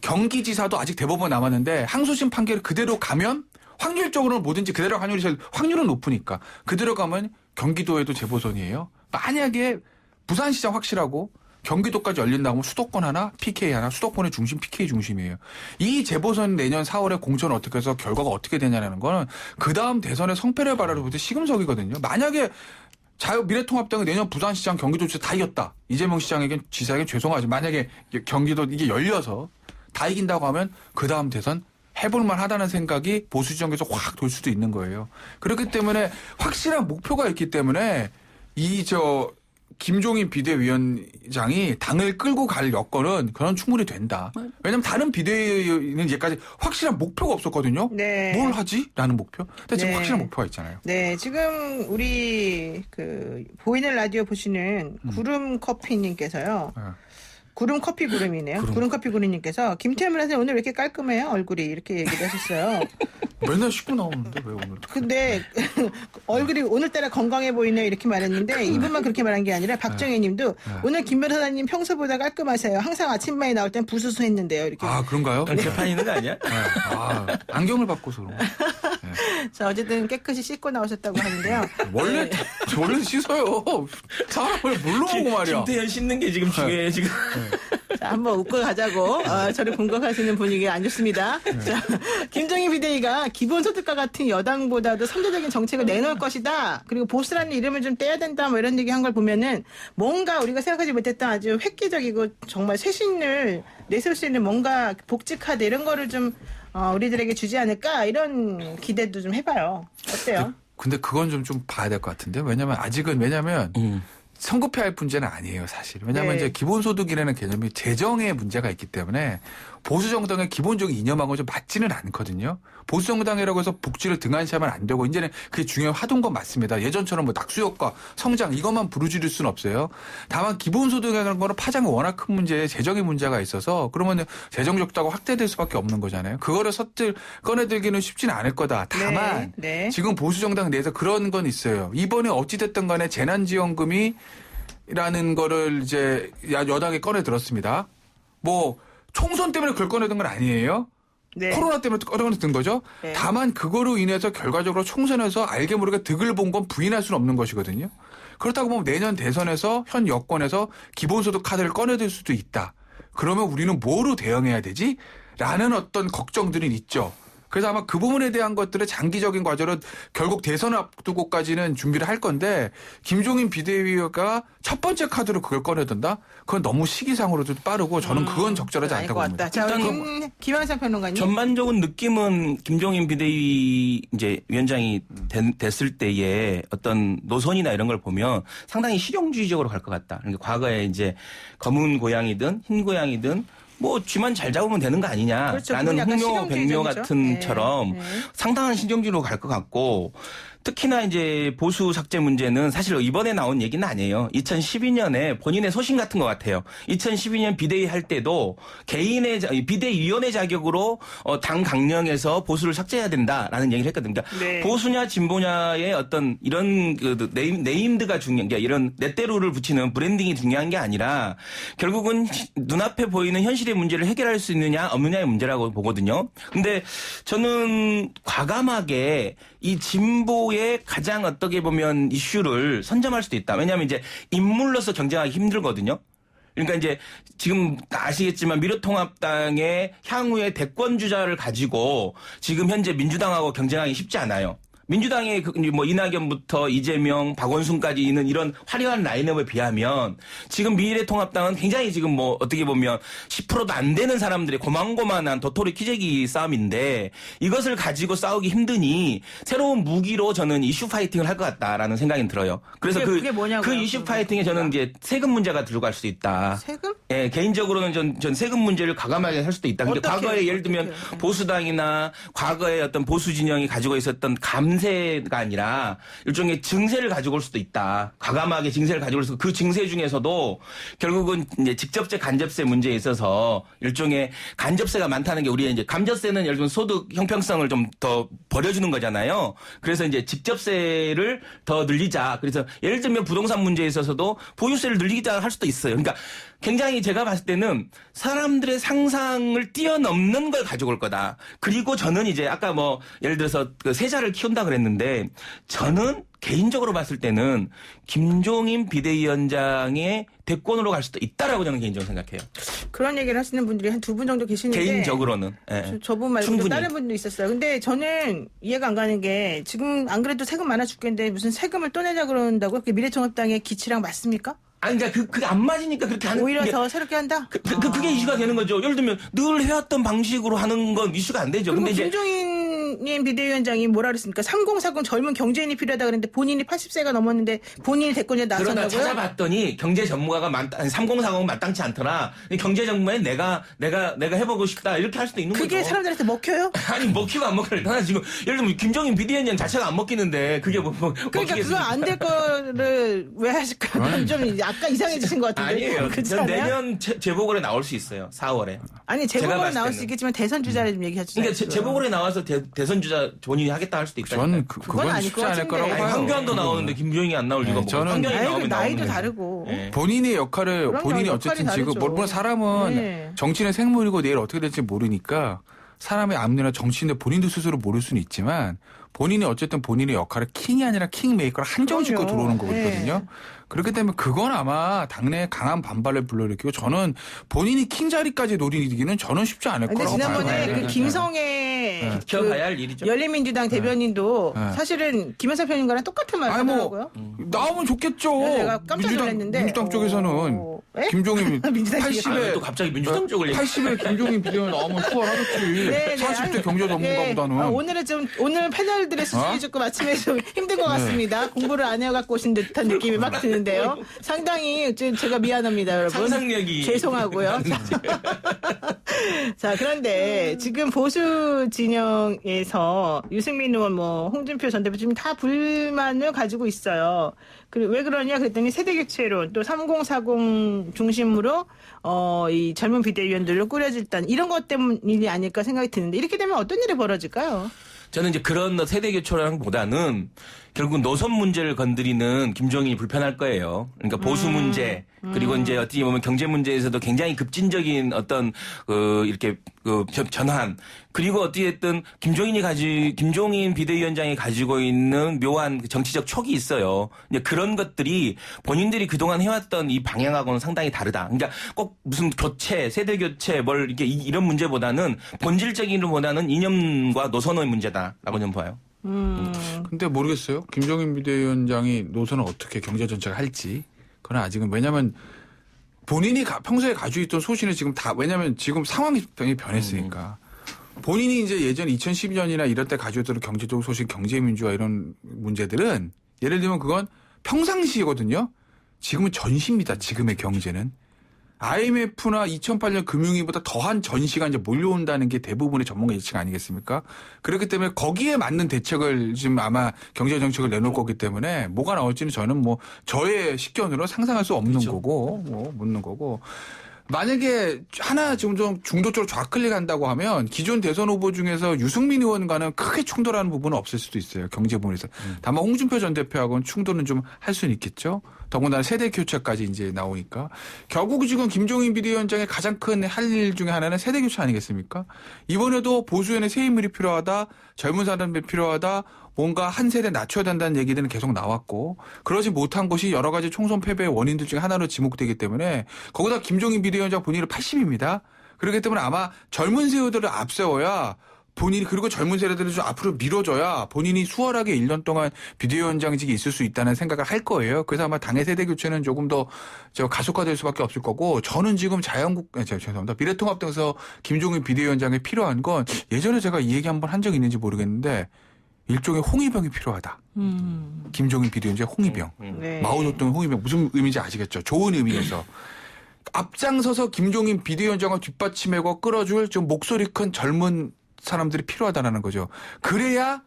[SPEAKER 6] 경기지사도 아직 대법원 남았는데 항소심 판결이 그대로 가면 확률적으로는 뭐든지 그대로 확률은 높으니까 그대로 가면 경기도에도 재보선이에요. 만약에 부산시장 확실하고 경기도까지 열린다고 하면 수도권 하나, PK 하나, 수도권의 중심, PK 중심이에요. 이 재보선 내년 4월에 공천 어떻게 해서 결과가 어떻게 되냐는 거는 그 다음 대선의 성패를 바라볼 때 시금석이거든요. 만약에 미래통합당이 내년 부산시장, 경기도지사 다 이겼다. 이재명 지사에게 죄송하지. 만약에 경기도 이게 열려서 다 이긴다고 하면 그 다음 대선 해볼만 하다는 생각이 보수 지역에서 확 돌 수도 있는 거예요. 그렇기 때문에 확실한 목표가 있기 때문에 김종인 비대위원장이 당을 끌고 갈 여건은 그런 충분히 된다. 왜냐하면 다른 비대위는 이제까지 확실한 목표가 없었거든요.
[SPEAKER 2] 네.
[SPEAKER 6] 뭘 하지? 라는 목표. 근데 지금
[SPEAKER 2] 네.
[SPEAKER 6] 확실한 목표가 있잖아요.
[SPEAKER 2] 네, 지금 우리 보이는 라디오 보시는 구름커피님께서요. 구름커피 구름이네요. 구름커피 구름님께서 김태현 변호사님 오늘 왜 이렇게 깔끔해요? 얼굴이 이렇게 얘기를 하셨어요.
[SPEAKER 6] 맨날 씻고 나오는데 왜 오늘?
[SPEAKER 2] 근데 얼굴이 오늘따라 건강해 보이네요 이렇게 말했는데 이분만 그렇게 말한 게 아니라 박정혜님도 오늘 김 변호사님 평소보다 깔끔하세요. 항상 아침마에 나올 땐 부스스 했는데요. 이렇게.
[SPEAKER 6] 아 그런가요?
[SPEAKER 5] 재판 있는 거 아니야?
[SPEAKER 6] 안경을 바꿔서 그런 거.
[SPEAKER 2] 자 어쨌든 깨끗이 씻고 나오셨다고 하는데요.
[SPEAKER 6] 원래 씻어요. 사람을 물로 보고 말이야.
[SPEAKER 5] 김태현 씻는 게 지금 중요해 지금.
[SPEAKER 2] 자, 한번 웃고 가자고. 저를 공격하시는 분위기 안 좋습니다. 자, 김종인 비대위가 기본소득과 같은 여당보다도 선제적인 정책을 내놓을 것이다. 그리고 보수라는 이름을 좀 떼야 된다. 뭐 이런 얘기 한 걸 보면은 뭔가 우리가 생각하지 못했던 아주 획기적이고 정말 쇄신을 내세울 수 있는 뭔가 복지카드 이런 거를 좀 우리들에게 주지 않을까 이런 기대도 좀 해봐요. 어때요?
[SPEAKER 6] 근데 그건 좀 봐야 될 것 같은데. 왜냐면 성급해할 문제는 아니에요, 사실. 왜냐하면
[SPEAKER 2] 네.
[SPEAKER 6] 이제 기본소득이라는 개념이 재정에 문제가 있기 때문에 보수 정당의 기본적인 이념하고 좀 맞지는 않거든요. 보수 정당이라고 해서 복지를 등한시하면 안 되고 이제는 그게 중요하던 건 맞습니다. 예전처럼 뭐 낙수효과, 성장 이것만 부르짖을 수는 없어요. 다만 기본소득이라는 거는 파장이 워낙 큰 문제에 재정의 문제가 있어서 그러면 재정 적자가 확대될 수밖에 없는 거잖아요. 그거를 서툴 꺼내들기는 쉽지는 않을 거다. 다만
[SPEAKER 2] 네. 네.
[SPEAKER 6] 지금 보수 정당 내에서 그런 건 있어요. 이번에 어찌됐든 간에 재난지원금이 라는 거를 이제 여당이 꺼내 들었습니다. 뭐 총선 때문에 그걸 꺼내든 건 아니에요.
[SPEAKER 2] 네.
[SPEAKER 6] 코로나 때문에 꺼내든 거죠.
[SPEAKER 2] 네.
[SPEAKER 6] 다만 그거로 인해서 결과적으로 총선에서 알게 모르게 득을 본 건 부인할 수는 없는 것이거든요. 그렇다고 보면 내년 대선에서 현 여권에서 기본소득 카드를 꺼내들 수도 있다. 그러면 우리는 뭐로 대응해야 되지? 라는 어떤 걱정들은 있죠. 그래서 아마 그 부분에 대한 것들의 장기적인 과제로 결국 대선을 앞두고까지는 준비를 할 건데 김종인 비대위가 첫 번째 카드로 그걸 꺼내든다? 그건 너무 시기상으로도 빠르고 저는 그건 적절하지
[SPEAKER 2] 아닐
[SPEAKER 6] 않다고
[SPEAKER 2] 것
[SPEAKER 6] 봅니다.
[SPEAKER 2] 같다. 자,
[SPEAKER 5] 일단
[SPEAKER 2] 김한상 평론가님.
[SPEAKER 5] 전반적인 느낌은 김종인 비대위 이제 위원장이 됐을 때의 어떤 노선이나 이런 걸 보면 상당히 실용주의적으로 갈 것 같다. 그러니까 과거에 이제 검은 고양이든 흰 고양이든 뭐 쥐만 잘 잡으면 되는 거 아니냐라는
[SPEAKER 2] 그렇죠. 그건 약간
[SPEAKER 5] 홍묘 백묘
[SPEAKER 2] 실용주의적이죠.
[SPEAKER 5] 같은처럼
[SPEAKER 2] 네.
[SPEAKER 5] 상당한 신정주의로 갈 것 같고 특히나 이제 보수 삭제 문제는 사실 이번에 나온 얘기는 아니에요. 2012년에 본인의 소신 같은 것 같아요. 2012년 비대위 할 때도 개인의 비대위원회 자격으로 당 강령에서 보수를 삭제해야 된다라는 얘기를 했거든요. 그러니까
[SPEAKER 2] 네.
[SPEAKER 5] 보수냐 진보냐의 어떤 이런 그 네임드가 중요한 게 이런 넷대루를 붙이는 브랜딩이 중요한 게 아니라 결국은 눈앞에 보이는 현실의 문제를 해결할 수 있느냐 없느냐의 문제라고 보거든요. 근데 저는 과감하게 이 진보의 가장 어떻게 보면 이슈를 선점할 수도 있다. 왜냐하면 이제 인물로서 경쟁하기 힘들거든요. 그러니까 이제 지금 아시겠지만 미래통합당의 향후의 대권 주자를 가지고 지금 현재 민주당하고 경쟁하기 쉽지 않아요. 민주당의 뭐 이낙연부터 이재명, 박원순까지 있는 이런 화려한 라인업에 비하면 지금 미래통합당은 굉장히 지금 뭐 어떻게 보면 10%도 안 되는 사람들의 고만고만한 도토리 키재기 싸움인데 이것을 가지고 싸우기 힘드니 새로운 무기로 저는 이슈 파이팅을 할 것 같다라는 생각이 들어요. 그래서
[SPEAKER 2] 그게 뭐냐고요?
[SPEAKER 5] 그 이슈 파이팅에 저는 이제 세금 문제가 들어갈 수도 있다.
[SPEAKER 2] 세금?
[SPEAKER 5] 예, 개인적으로는 전 세금 문제를 과감하게 할 수도 있다. 근데
[SPEAKER 2] 어떻게,
[SPEAKER 5] 과거에 예를 들면
[SPEAKER 2] 어떻게.
[SPEAKER 5] 보수당이나 과거에 어떤 보수 진영이 가지고 있었던 감세가 아니라 일종의 증세를 가지고 올 수도 있다. 과감하게 증세를 가지고 올수 그 증세 중에서도 결국은 이제 직접세 간접세 문제에 있어서 일종의 간접세가 많다는 게 우리의 이제 감접세는 예를 들면 소득 형평성을 좀 더 버려주는 거잖아요. 그래서 이제 직접세를 더 늘리자. 그래서 예를 들면 부동산 문제에 있어서도 보유세를 늘리자 할 수도 있어요. 그러니까 굉장히 제가 봤을 때는 사람들의 상상을 뛰어넘는 걸 가지고 올 거다. 그리고 저는 이제 아까 뭐 예를 들어서 그 세자를 키운다 그랬는데 저는 개인적으로 봤을 때는 김종인 비대위원장의 대권으로 갈 수도 있다라고 저는 개인적으로 생각해요.
[SPEAKER 2] 그런 얘기를 하시는 분들이 한 두 분 정도 계시는데
[SPEAKER 5] 개인적으로는. 예.
[SPEAKER 2] 저분 말고
[SPEAKER 5] 충분히.
[SPEAKER 2] 다른 분도 있었어요. 근데 저는 이해가 안 가는 게 지금 안 그래도 세금 많아 죽겠는데 무슨 세금을 또 내자 그런다고? 그게 미래통합당의 기치랑 맞습니까?
[SPEAKER 5] 아니, 그러니까 그게 안 맞으니까 그렇게 하는
[SPEAKER 2] 오히려
[SPEAKER 5] 게
[SPEAKER 2] 더 새롭게 한다?
[SPEAKER 5] 그게 이슈가 되는 거죠. 예를 들면 늘 해왔던 방식으로 하는 건 이슈가 안 되죠.
[SPEAKER 2] 그리고
[SPEAKER 5] 근데 이제
[SPEAKER 2] 김종인 비대위원장이 뭐라 그랬습니까? 3040 젊은 경제인이 필요하다 그랬는데 본인이 80세가 넘었는데 본인이 대권에
[SPEAKER 5] 그러다
[SPEAKER 2] 나선다고요?
[SPEAKER 5] 찾아봤더니 경제 전문가가 3040은 마땅치 않더라. 경제 전문가에 내가 해보고 싶다 이렇게 할 수도 있는 거죠.
[SPEAKER 2] 그게 사람들한테 먹혀요?
[SPEAKER 5] 아니 먹히고 안 먹히고 나 지금 예를 들면 김종인 비대위원장 자체가 안 먹히는데 그게 뭐
[SPEAKER 2] 그러니까 그거
[SPEAKER 5] 먹히겠습니까?
[SPEAKER 2] 안 될 거를 왜 하실까? 좀 약간 이상해지신 것 같은데.
[SPEAKER 5] 아니에요.
[SPEAKER 2] 그렇지
[SPEAKER 5] 전
[SPEAKER 2] 않아요?
[SPEAKER 5] 내년 재보궐에 나올 수 있어요. 4월에.
[SPEAKER 2] 아니
[SPEAKER 5] 제가
[SPEAKER 2] 재보궐
[SPEAKER 5] 봤을
[SPEAKER 2] 나올 수
[SPEAKER 5] 때는.
[SPEAKER 2] 있겠지만 대선 주자를 좀 얘기하시죠.
[SPEAKER 5] 그러니까 재보궐에 나와서 대선 주자 본인이 하겠다 할 수도 있다.
[SPEAKER 6] 저는
[SPEAKER 2] 그건
[SPEAKER 6] 그건
[SPEAKER 2] 아닐
[SPEAKER 6] 쉽지
[SPEAKER 2] 것
[SPEAKER 6] 않을
[SPEAKER 2] 같은데.
[SPEAKER 6] 거라고
[SPEAKER 2] 아니,
[SPEAKER 6] 봐요.
[SPEAKER 5] 황교안도 나오는데 김종인이 안 나올 리가
[SPEAKER 6] 네,
[SPEAKER 5] 뭐고. 황교안이
[SPEAKER 2] 아이고,
[SPEAKER 5] 나오면
[SPEAKER 2] 나이도
[SPEAKER 5] 나오는
[SPEAKER 2] 다르고.
[SPEAKER 5] 네.
[SPEAKER 6] 본인의 역할을
[SPEAKER 2] 그럼요,
[SPEAKER 6] 본인이
[SPEAKER 2] 역할이
[SPEAKER 6] 어쨌든
[SPEAKER 2] 다르죠.
[SPEAKER 6] 지금 물론 사람은
[SPEAKER 2] 네.
[SPEAKER 6] 정치는 생물이고 내일 어떻게 될지 모르니까 사람의 앞니나 정치인데 본인도 스스로 모를 수는 있지만 본인이 어쨌든 본인의 역할을 킹이 아니라 킹메이커를 한정 짓고
[SPEAKER 2] 그럼요.
[SPEAKER 6] 들어오는 거거든요.
[SPEAKER 2] 네.
[SPEAKER 6] 그렇기 때문에 그건 아마 당내에 강한 반발을 불러일으키고 저는 본인이 킹 자리까지 노리기는 저는 쉽지 않을
[SPEAKER 2] 근데
[SPEAKER 6] 거라고 봐요.
[SPEAKER 2] 지난번에
[SPEAKER 6] 네.
[SPEAKER 2] 그 김성애
[SPEAKER 5] 지켜봐야 할 일이죠.
[SPEAKER 2] 열린민주당 대변인도
[SPEAKER 6] 네.
[SPEAKER 2] 사실은 김현석 편님과랑 똑같은 말을
[SPEAKER 6] 아니, 뭐,
[SPEAKER 2] 하더라고요.
[SPEAKER 6] 나오면 좋겠죠.
[SPEAKER 2] 그래서 제가 깜짝 놀랐는데.
[SPEAKER 6] 민주당 쪽에서는.
[SPEAKER 2] 왜?
[SPEAKER 6] 김종인
[SPEAKER 2] 민주당
[SPEAKER 6] 80에
[SPEAKER 5] 또 갑자기 민주당 쪽을
[SPEAKER 6] 80에 김종인 비대위원 나오면 수월하겠지.
[SPEAKER 2] 네,
[SPEAKER 6] 40대 경제 전문가보다는.
[SPEAKER 2] 오늘 패널들의 수준이 조금 아침에 좀 힘든 것 같습니다. 공부를 안 해갖고 오신 듯한 느낌이 막 드는데요. 상당히 제가 미안합니다, 여러분.
[SPEAKER 5] 상상력이
[SPEAKER 2] 죄송하고요. 자, 그런데 지금 보수 진영에서 유승민 의원, 홍준표 전 대표 지금 다 불만을 가지고 있어요. 왜 그러냐 그랬더니 세대교체론 또 3040 중심으로 이 젊은 비대위원들로 꾸려질단 이런 것 때문이 아닐까 생각이 드는데 이렇게 되면 어떤 일이 벌어질까요?
[SPEAKER 5] 저는 이제 그런 세대교체랑보다는 결국 노선 문제를 건드리는 김종인이 불편할 거예요. 그러니까 보수 문제 그리고 이제 어떻게 보면 경제 문제에서도 굉장히 급진적인 어떤 이렇게 전환 그리고 어찌됐든 김종인 비대위원장이 가지고 있는 묘한 정치적 촉이 있어요. 이제 그런 것들이 본인들이 그동안 해왔던 이 방향하고는 상당히 다르다. 그러니까 꼭 무슨 교체, 세대 교체 이렇게 이런 문제보다는 본질적인 것보다는 이념과 노선의 문제다라고 저는 봐요.
[SPEAKER 6] 근데 모르겠어요. 김종인 비대위원장이 노선을 어떻게 경제 정책을 할지. 그건 아직은 왜냐하면 본인이 평소에 가지고 있던 소신을 지금 다 왜냐하면 지금 상황이 변했으니까. 본인이 이제 예전 2012년이나 이럴 때 가지고 있던 경제적 소신, 경제민주화 이런 문제들은 예를 들면 그건 평상시거든요. 지금은 전시입니다. 지금의 경제는. IMF나 2008년 금융위기보다 더한 전시가 이제 몰려온다는 게 대부분의 전문가 예측 아니겠습니까? 그렇기 때문에 거기에 맞는 대책을 지금 아마 경제정책을 내놓을 거기 때문에 뭐가 나올지는 저는 저의 식견으로 상상할 수 없는
[SPEAKER 5] 그렇죠.
[SPEAKER 6] 거고, 묻는 거고. 만약에 하나 지금 좀 중도적으로 좌클릭한다고 하면 기존 대선 후보 중에서 유승민 의원과는 크게 충돌하는 부분은 없을 수도 있어요. 경제 부분에서. 다만 홍준표 전 대표하고는 충돌은 좀 할 수는 있겠죠. 더군다나 세대 교체까지 이제 나오니까. 결국 지금 김종인 비대위원장의 가장 큰 할 일 중에 하나는 세대 교체 아니겠습니까? 이번에도 보수연의 새 인물이 필요하다. 젊은 사람들이 필요하다. 뭔가 한 세대 낮춰야 된다는 얘기들은 계속 나왔고 그러지 못한 것이 여러 가지 총선 패배의 원인들 중에 하나로 지목되기 때문에 거기다 김종인 비대위원장 본인은 80입니다. 그렇기 때문에 아마 젊은 세대들을 앞세워야 본인이 그리고 젊은 세대들을 좀 앞으로 밀어줘야 본인이 수월하게 1년 동안 비대위원장직이 있을 수 있다는 생각을 할 거예요. 그래서 아마 당의 세대 교체는 조금 더 가속화될 수밖에 없을 거고 저는 지금 죄송합니다. 미래통합당에서 김종인 비대위원장이 필요한 건 예전에 제가 이 얘기 한번 한 적이 있는지 모르겠는데 일종의 홍위병이 필요하다. 김종인 비대위원장 홍위병.
[SPEAKER 2] 네.
[SPEAKER 6] 마오쩌둥 홍위병 무슨 의미인지 아시겠죠? 좋은 의미에서. 앞장서서 김종인 비대위원장을 뒷받침하고 끌어줄 좀 목소리 큰 젊은 사람들이 필요하다는 거죠. 그래야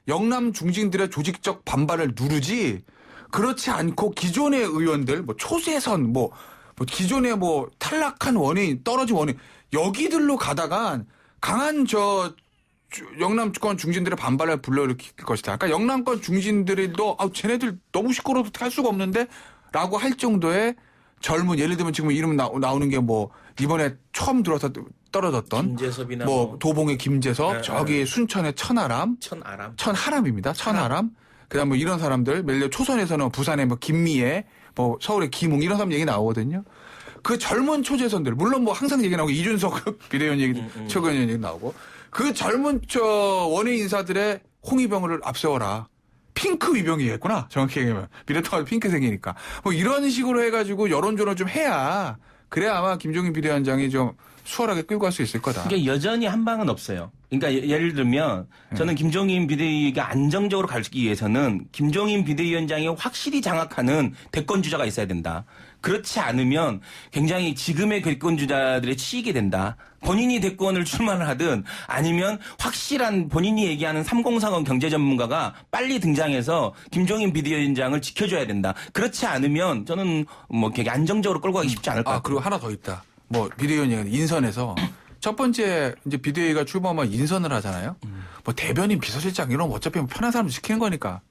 [SPEAKER 6] 영남 중진들의 조직적 반발을 누르지 그렇지 않고 기존의 의원들 초세선 기존의 탈락한 원인 떨어진 원인 여기들로 가다가 강한 영남권 중진들의 반발을 불러일으킬 것이다. 그러니까 영남권 중진들도 쟤네들 너무 시끄러워서 할 수가 없는데 라고 할 정도의 젊은 예를 들면 지금 이름 나오는 게 이번에 처음 들어서 떨어졌던
[SPEAKER 5] 김재섭이나
[SPEAKER 6] 도봉의 김재섭 저기 순천의 천하람입니다. 천하람. 그다음 이런 사람들 초선에서는 부산의 김미애 서울의 김웅 이런 사람 얘기 나오거든요. 그 젊은 초재선들 물론 항상 얘기 나오고 이준석 비대위원 얘기 최고위원 얘기 나오고 그 젊은 원외 인사들의 홍위병을 앞세워라. 핑크 위병이겠구나. 정확히 얘기하면. 미래통합 핑크색이니까. 이런 식으로 해가지고 여론조를 좀 해야 그래야 아마 김종인 비대위원장이 좀 수월하게 끌고 갈 수 있을 거다.
[SPEAKER 5] 그러니까 여전히 한 방은 없어요. 그러니까 예를 들면 저는 김종인 비대위가 안정적으로 가기 위해서는 김종인 비대위원장이 확실히 장악하는 대권 주자가 있어야 된다. 그렇지 않으면 굉장히 지금의 대권 주자들에 치이게 된다. 본인이 대권을 출마를 하든 아니면 확실한 본인이 얘기하는 3040 경제 전문가가 빨리 등장해서 김종인 비대위원장을 지켜줘야 된다. 그렇지 않으면 저는 되게 안정적으로 끌고 가기 쉽지 않을 것 같아요.
[SPEAKER 6] 그리고 하나 더 있다. 비대위원장은 인선에서 첫 번째 이제 비대위가 출범하면 인선을 하잖아요. 대변인 비서실장 이런 어차피 편한 사람 시키는 거니까.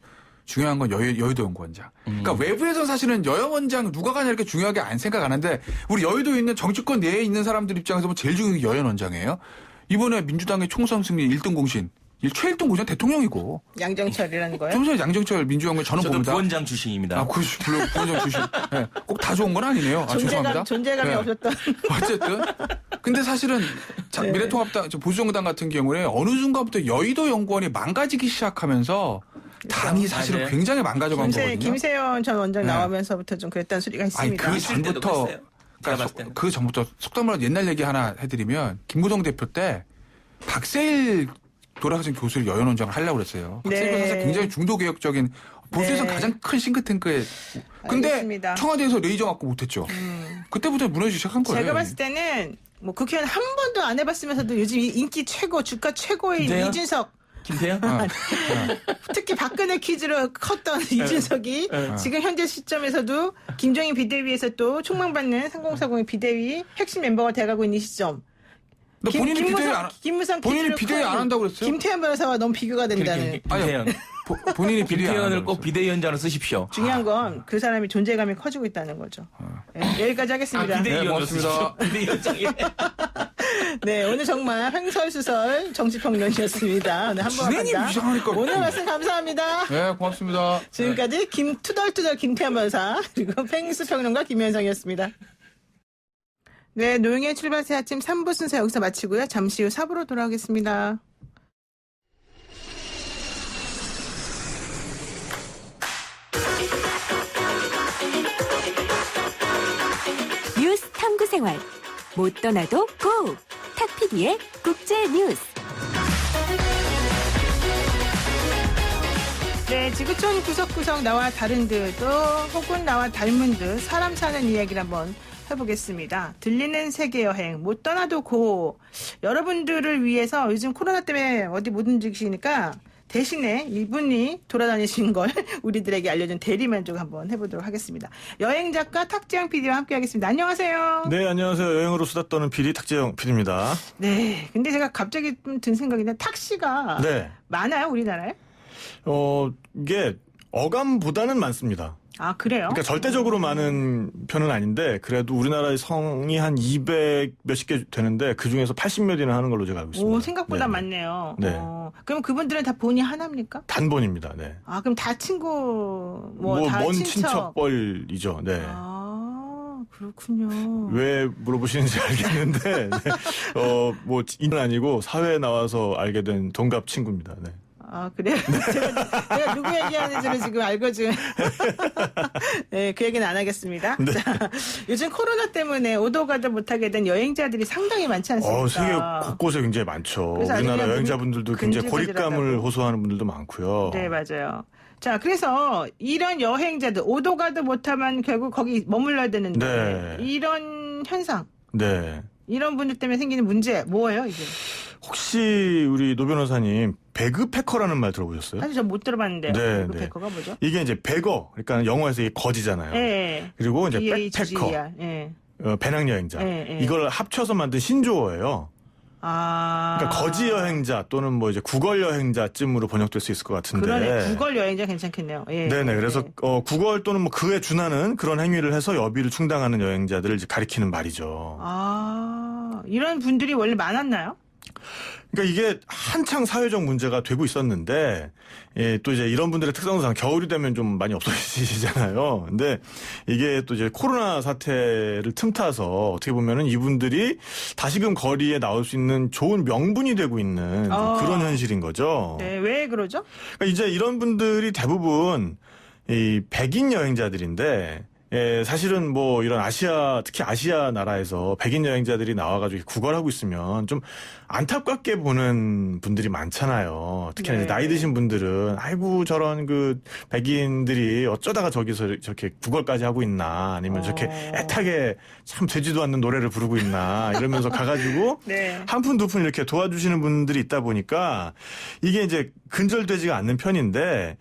[SPEAKER 6] 중요한 건 여의도 연구원장. 그러니까 외부에서는 사실은 여연원장 누가 가냐 이렇게 중요하게 생각 안 하는데 우리 여의도에 있는 정치권 내에 있는 사람들 입장에서 제일 중요한 게 여연원장이에요. 이번에 민주당의 총선 승리 1등 공신. 최일등 공신 대통령이고.
[SPEAKER 2] 양정철이라는 거예요?
[SPEAKER 6] 좀 전에 양정철 민주연구원 저는 봅니다.
[SPEAKER 5] 부원장 출신입니다.
[SPEAKER 6] 부원장 출신. 네, 꼭 다 좋은 건 아니네요. 죄송합니다.
[SPEAKER 2] 존재감이
[SPEAKER 6] 네.
[SPEAKER 2] 없었던.
[SPEAKER 6] 어쨌든. 근데 사실은 미래통합당, 보수정당 같은 경우에 어느 순간부터 여의도 연구원이 망가지기 시작하면서 당이 사실은 굉장히 망가져간 거거든요.
[SPEAKER 2] 김세연 전 원장 나오면서부터 좀 그랬다는 소리가 있습니다.
[SPEAKER 6] 그 전부터
[SPEAKER 5] 제가 봤을 때는.
[SPEAKER 6] 그 전부터 속담으로 옛날 얘기 하나 해드리면 김무성 대표 때 박세일 돌아가신 교수를 여연원장을 하려고 그랬어요. 박세일은
[SPEAKER 2] 네.
[SPEAKER 6] 사실 굉장히 중도 개혁적인 보수에서
[SPEAKER 2] 네.
[SPEAKER 6] 가장 큰 싱크탱크에. 근데
[SPEAKER 2] 알겠습니다.
[SPEAKER 6] 청와대에서 레이저 맞고 못했죠. 그때부터 무너지기 시작한 거예요.
[SPEAKER 2] 제가 봤을 때는 뭐 국회의원 한 번도 안 해봤으면서도 요즘 인기 최고, 주가 최고인
[SPEAKER 5] 김태현?
[SPEAKER 2] 이준석.
[SPEAKER 5] 김태현?
[SPEAKER 2] 특히 박근혜 퀴즈로 컸던 이준석이 지금 현재 시점에서도 김종인 비대위에서 또 총망받는 3040의 비대위 핵심 mem버가 돼가고 있는 시점.
[SPEAKER 6] 근데 본인이 비대위 안
[SPEAKER 2] 김무성
[SPEAKER 6] 본인이
[SPEAKER 2] 퀴즈로
[SPEAKER 6] 비대위 안
[SPEAKER 2] 큰
[SPEAKER 6] 한다고 그랬어요?
[SPEAKER 2] 김태현 변호사와 너무 비교가 된다는.
[SPEAKER 5] 김태현.
[SPEAKER 6] 본인이 비대위 안
[SPEAKER 5] 김태현을
[SPEAKER 6] 한다고
[SPEAKER 5] 꼭 비대위원장으로 쓰십시오.
[SPEAKER 2] 중요한 건 그 사람이 존재감이 커지고 있다는 거죠. 네, 여기까지 하겠습니다.
[SPEAKER 5] 비대위원으로
[SPEAKER 6] 네,
[SPEAKER 5] 쓰십시오. 비대위원장이.
[SPEAKER 2] 네, 오늘 정말 횡설수설 정치평론이었습니다. 오늘 한번
[SPEAKER 6] 진행이
[SPEAKER 2] 한다.
[SPEAKER 6] 이상하니까.
[SPEAKER 2] 오늘 말씀 감사합니다.
[SPEAKER 6] 네, 고맙습니다.
[SPEAKER 2] 지금까지 투덜투덜 김태현 변호사 그리고 팽수평론가 김현성이었습니다. 네, 노영의 출발 새 아침 3부 순서 여기서 마치고요. 잠시 후 4부로 돌아오겠습니다.
[SPEAKER 9] 뉴스 탐구생활 못 떠나도 고! 탁PD의 국제뉴스.
[SPEAKER 2] 네, 지구촌 구석구석 나와 다른 듯 또 혹은 나와 닮은 듯 사람 사는 이야기를 한번 해보겠습니다. 들리는 세계여행 못 떠나도 고. 여러분들을 위해서 요즘 코로나 때문에 어디 못 움직이시니까 대신에 이분이 돌아다니신 걸 우리들에게 알려준 대리만족 한번 해보도록 하겠습니다. 여행작가 탁재영 PD와 함께하겠습니다. 안녕하세요.
[SPEAKER 10] 네, 안녕하세요. 여행으로 수다 떠는 PD 탁재영 PD입니다.
[SPEAKER 2] 네, 근데 제가 갑자기 든 생각인데 택시가
[SPEAKER 10] 네.
[SPEAKER 2] 많아요, 우리나라에?
[SPEAKER 10] 이게 어감보다는 많습니다.
[SPEAKER 2] 아, 그래요?
[SPEAKER 10] 그러니까 절대적으로 많은 편은 아닌데 그래도 우리나라의 성이 한 200 몇십 개 되는데 그중에서 80몇 이나 하는 걸로 제가 알고 있습니다.
[SPEAKER 2] 오, 생각보다
[SPEAKER 10] 네.
[SPEAKER 2] 많네요.
[SPEAKER 10] 네.
[SPEAKER 2] 그럼 그분들은 다 본이 하나입니까?
[SPEAKER 10] 단본입니다. 네.
[SPEAKER 2] 아, 그럼 다 친구, 다
[SPEAKER 10] 먼
[SPEAKER 2] 친척.
[SPEAKER 10] 친척벌이죠. 네.
[SPEAKER 2] 아, 그렇군요.
[SPEAKER 10] 왜 물어보시는지 알겠는데, 네. 인은 아니고 사회에 나와서 알게 된 동갑 친구입니다. 네.
[SPEAKER 2] 아, 그래요? 제가 누구 얘기하는지는 지금 알고 지금. 네, 그 얘기는 안 하겠습니다.
[SPEAKER 10] 네.
[SPEAKER 2] 자, 요즘 코로나 때문에 오도 가도 못하게 된 여행자들이 상당히 많지 않습니까?
[SPEAKER 10] 세계 곳곳에 굉장히 많죠.
[SPEAKER 2] 그래서
[SPEAKER 10] 우리나라
[SPEAKER 2] 아주
[SPEAKER 10] 여행자분들도 굉장히 고립감을
[SPEAKER 2] 근질근질하다고.
[SPEAKER 10] 호소하는 분들도 많고요.
[SPEAKER 2] 네, 맞아요. 자, 그래서 이런 여행자들, 오도 가도 못하면 결국 거기 머물러야 되는데,
[SPEAKER 10] 네.
[SPEAKER 2] 이런 현상,
[SPEAKER 10] 네.
[SPEAKER 2] 이런 분들 때문에 생기는 문제, 뭐예요, 이게?
[SPEAKER 10] 혹시 우리 노 변호사님 배그패커라는 말 들어보셨어요?
[SPEAKER 2] 사실 저 못 들어봤는데요.
[SPEAKER 10] 네,
[SPEAKER 2] 그
[SPEAKER 10] 네.
[SPEAKER 2] 백커가 뭐죠?
[SPEAKER 10] 이게 이제 배거, 그러니까 영어에서 이게 거지잖아요.
[SPEAKER 2] 예.
[SPEAKER 10] 그리고 이제 백패커,
[SPEAKER 2] BHGR. 예.
[SPEAKER 10] 배낭여행자.
[SPEAKER 2] 예.
[SPEAKER 10] 이걸 합쳐서 만든 신조어예요.
[SPEAKER 2] 아.
[SPEAKER 10] 그러니까 거지 여행자 또는 뭐 이제 구걸 여행자쯤으로 번역될 수 있을 것 같은데.
[SPEAKER 2] 그러네. 구걸 여행자 괜찮겠네요. 예.
[SPEAKER 10] 네네. 그래서
[SPEAKER 2] 예.
[SPEAKER 10] 구걸 또는 뭐 그에 준하는 그런 행위를 해서 여비를 충당하는 여행자들을 이제 가리키는 말이죠.
[SPEAKER 2] 아, 이런 분들이 원래 많았나요?
[SPEAKER 10] 그러니까 이게 한창 사회적 문제가 되고 있었는데, 예, 또 이제 이런 분들의 특성상 겨울이 되면 좀 많이 없어지시잖아요. 근데 이게 또 이제 코로나 사태를 틈타서 어떻게 보면은 이분들이 다시금 거리에 나올 수 있는 좋은 명분이 되고 있는 좀 그런 현실인 거죠.
[SPEAKER 2] 네, 왜 그러죠?
[SPEAKER 10] 그러니까 이제 이런 분들이 대부분 이 백인 여행자들인데, 예, 사실은 뭐 이런 특히 아시아 나라에서 백인 여행자들이 나와가지고 구걸하고 있으면 좀 안타깝게 보는 분들이 많잖아요. 특히나
[SPEAKER 2] 네.
[SPEAKER 10] 이제 나이 드신 분들은 아이고 저런 그 백인들이 어쩌다가 저기서 저렇게 구걸까지 하고 있나 아니면 저렇게 애타게 참 되지도 않는 노래를 부르고 있나 이러면서 가가지고
[SPEAKER 2] 네.
[SPEAKER 10] 한 푼 두 푼 이렇게 도와주시는 분들이 있다 보니까 이게 이제 근절되지가 않는 편인데